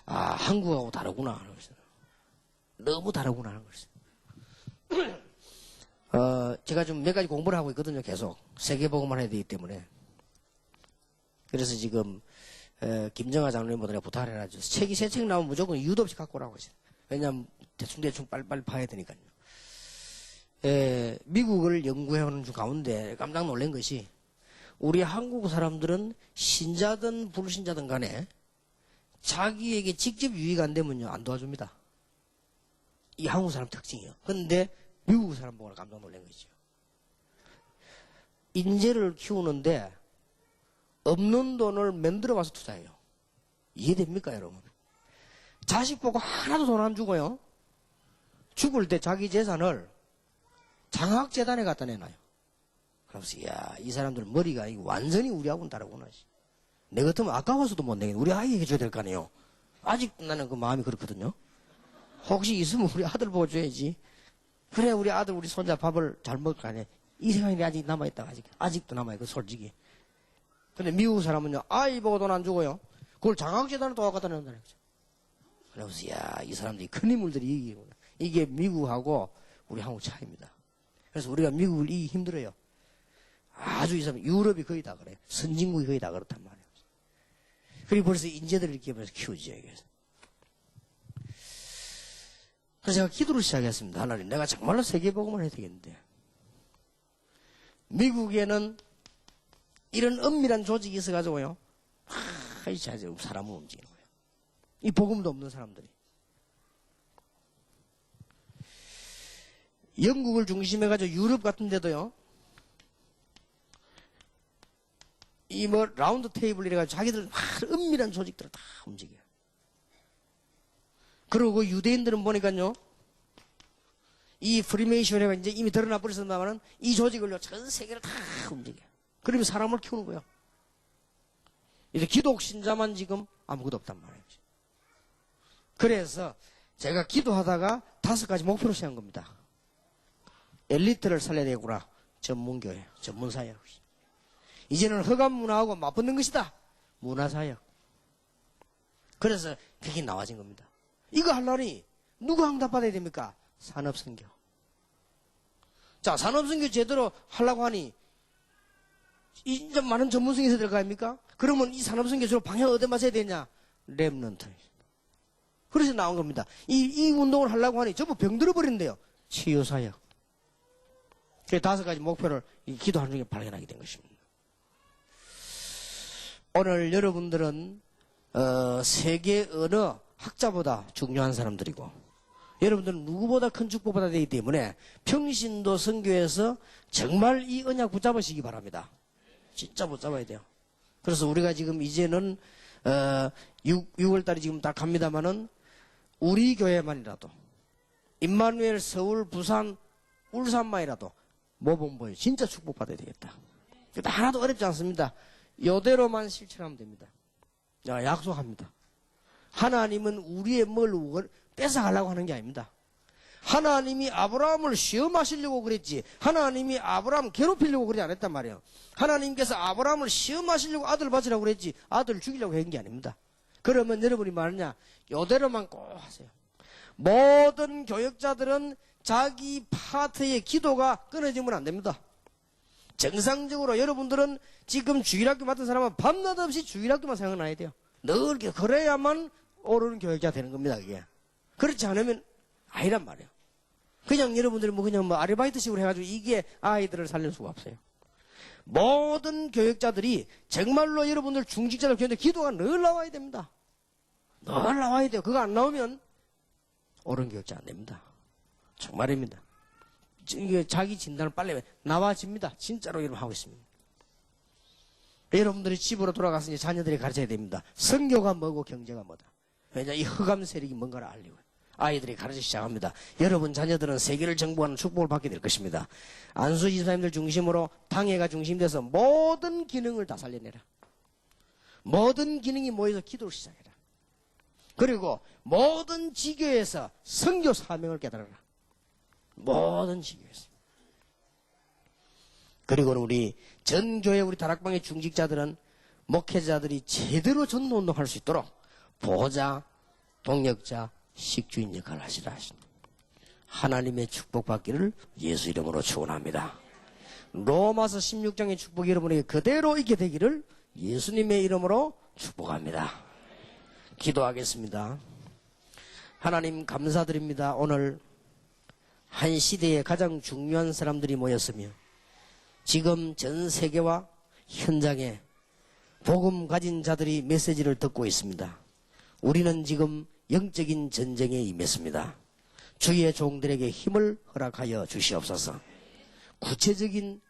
아, 한국하고 다르구나 하는 것이죠. 너무 다르구나 하는 것이죠. 제가 좀 몇 가지 공부를 하고 있거든요. 계속 세계복음을 해야 되기 때문에. 그래서 지금 김정아 장로님보다 부탁을 해가지고 책이 새 책 나오면 무조건 이유도 없이 갖고 오라고 하시죠. 왜냐하면 대충 빨리빨리 봐야 되니까요. 미국을 연구해오는 중 가운데 깜짝 놀란 것이 우리 한국 사람들은 신자든 불신자든 간에 자기에게 직접 유익 안 되면요 안 도와줍니다. 이 한국 사람 특징이에요. 그런데 미국 사람 보고 깜짝 놀란 거죠. 인재를 키우는데 없는 돈을 만들어 와서 투자해요. 이해됩니까, 여러분? 자식 보고 하나도 돈 안 주고요. 죽을 때 자기 재산을 장학재단에 갖다 내놔요. 그래서, 이야, 이 사람들 머리가 완전히 우리하고는 다르구나. 내 같으면 아까워서도 못 내겠네. 우리 아이에게 줘야 될 거 아니에요. 아직 나는 그 마음이 그렇거든요. 혹시 있으면 우리 아들 보고 줘야지. 그래, 우리 아들, 우리 손자 밥을 잘 먹을 거 아니에요. 이 생각이 아직 남아있다, 아직도 남아있고, 솔직히. 근데 미국 사람은요, 아이 보고 돈 안 주고요. 그걸 장학재단을 또 갖다 낸다는 거죠. 그래서, 야, 이 사람들이 큰 인물들이 이기구나. 이게 미국하고 우리 한국 차이입니다. 그래서 우리가 미국을 이기기 힘들어요. 아주 이 사람, 유럽이 거의 다 그래요. 선진국이 거의 다 그렇단 말이에요. 그리고 벌써 인재들을 이렇게 벌써 키우지, 그래서. 그래서 제가 기도를 시작했습니다. 하나님, 내가 정말로 세계복음을 해야 되겠는데. 미국에는 이런 엄밀한 조직이 있어가지고요. 이 사람을 움직이는 거예요. 이 복음도 없는 사람들이. 영국을 중심해가지고 유럽 같은 데도요. 이 뭐 라운드 테이블 이래가지고 자기들 엄밀한 조직들을 다 움직여요. 그리고 유대인들은 보니까요. 이 프리메이션이 이제 이미 드러나 버렸습니다만은 이 조직을요. 전 세계를 다 움직여요. 그러면 사람을 키우는 거예요. 이제 기독 신자만 지금 아무것도 없단 말이죠. 그래서 제가 기도하다가 5가지 목표를 세운 겁니다. 엘리트를 살려야 되구나. 전문교회, 전문사역. 이제는 허감 문화하고 맞붙는 것이다. 문화사역. 그래서 그게 나와진 겁니다. 이거 하려니 누가 응답받아야 됩니까? 산업선교. 자, 산업선교 제대로 하려고 하니 이제 많은 전문성이 있어야 될 거 아닙니까? 그러면 이 산업선교 주로 방향 어디 맞춰야 되냐? 렘넌트. 그래서 나온 겁니다. 이 운동을 하려고 하니 전부 병들어 버린대요. 치유사역. 그 5가지 목표를 기도하는 중에 발견하게 된 것입니다. 오늘 여러분들은 세계 어느 학자보다 중요한 사람들이고 여러분들은 누구보다 큰 축복을 받아야 되기 때문에 평신도 선교에서 정말 이 언약 붙잡으시기 바랍니다. 진짜 붙잡아야 돼요. 그래서 우리가 지금 이제는 6월달에 지금 딱 갑니다마는 우리 교회만이라도 임마누엘 서울 부산 울산만이라도 모범보에 진짜 축복받아야 되겠다. 하나도 어렵지 않습니다. 이대로만 실천하면 됩니다. 약속합니다. 하나님은 우리의 뭘 뺏어가려고 하는 게 아닙니다. 하나님이 아브라함을 시험하시려고 그랬지, 하나님이 아브라함 괴롭히려고 그러지 않았단 말이에요. 하나님께서 아브라함을 시험하시려고 아들 받으라고 그랬지, 아들을 죽이려고 한 게 아닙니다. 그러면 여러분이 말하냐, 이대로만 꼭 하세요. 모든 교역자들은 자기 파트의 기도가 끊어지면 안 됩니다. 정상적으로 여러분들은 지금 주일학교 맡은 사람은 밤낮 없이 주일학교만 생각나야 돼요. 늘 그래야만 오르는 교역자 되는 겁니다, 그게. 그렇지 않으면 아니란 말이에요. 그냥 여러분들이 그냥 아르바이트식으로 해가지고 이게 아이들을 살릴 수가 없어요. 모든 교역자들이 정말로 여러분들 중직자들 교회인데 기도가 늘 나와야 됩니다. 늘 나와야 돼요. 그거 안 나오면 옳은 교역자 안 됩니다. 정말입니다. 자기 진단을 빨리 나와집니다. 진짜로 여러분 하고 있습니다. 여러분들이 집으로 돌아가서 이제 자녀들이 가르쳐야 됩니다. 선교가 뭐고 경제가 뭐다. 왜냐, 이 흑암 세력이 뭔가를 알리고 아이들이 가르치기 시작합니다. 여러분 자녀들은 세계를 정복하는 축복을 받게 될 것입니다. 안수 집사님들 중심으로 당회가 중심돼서 모든 기능을 다 살려내라. 모든 기능이 모여서 기도를 시작해라. 그리고 모든 지교에서 선교 사명을 깨달아라. 모든 지교에서. 그리고 우리 전교회 우리 다락방의 중직자들은 목회자들이 제대로 전도운동할 수 있도록 보호자, 동역자, 식주인 역할을 하시라 하십니다. 하나님의 축복받기를 예수 이름으로 축원합니다. 로마서 16장의 축복이 여러분에게 그대로 있게 되기를 예수님의 이름으로 축복합니다. 기도하겠습니다. 하나님 감사드립니다. 오늘 한 시대에 가장 중요한 사람들이 모였으며 지금 전 세계와 현장에 복음 가진 자들이 메시지를 듣고 있습니다. 우리는 지금 영적인 전쟁에 임했습니다. 주의 종들에게 힘을 허락하여 주시옵소서. 구체적인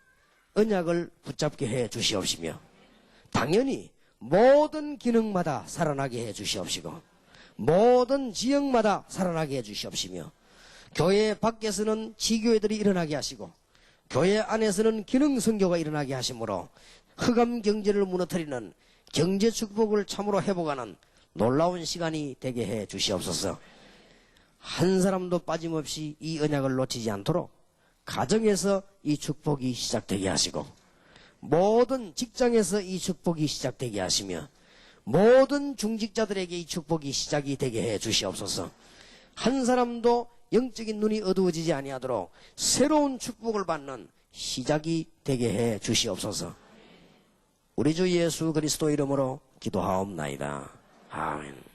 언약을 붙잡게 해 주시옵시며 당연히 모든 기능마다 살아나게 해 주시옵시고 모든 지역마다 살아나게 해 주시옵시며 교회 밖에서는 지교회들이 일어나게 하시고 교회 안에서는 기능 선교가 일어나게 하시므로 흑암 경제를 무너뜨리는 경제 축복을 참으로 회복하는 놀라운 시간이 되게 해 주시옵소서. 한 사람도 빠짐없이 이 언약을 놓치지 않도록 가정에서 이 축복이 시작되게 하시고 모든 직장에서 이 축복이 시작되게 하시며 모든 중직자들에게 이 축복이 시작이 되게 해 주시옵소서. 한 사람도 영적인 눈이 어두워지지 아니하도록 새로운 축복을 받는 시작이 되게 해 주시옵소서. 우리 주 예수 그리스도 이름으로 기도하옵나이다. 아멘.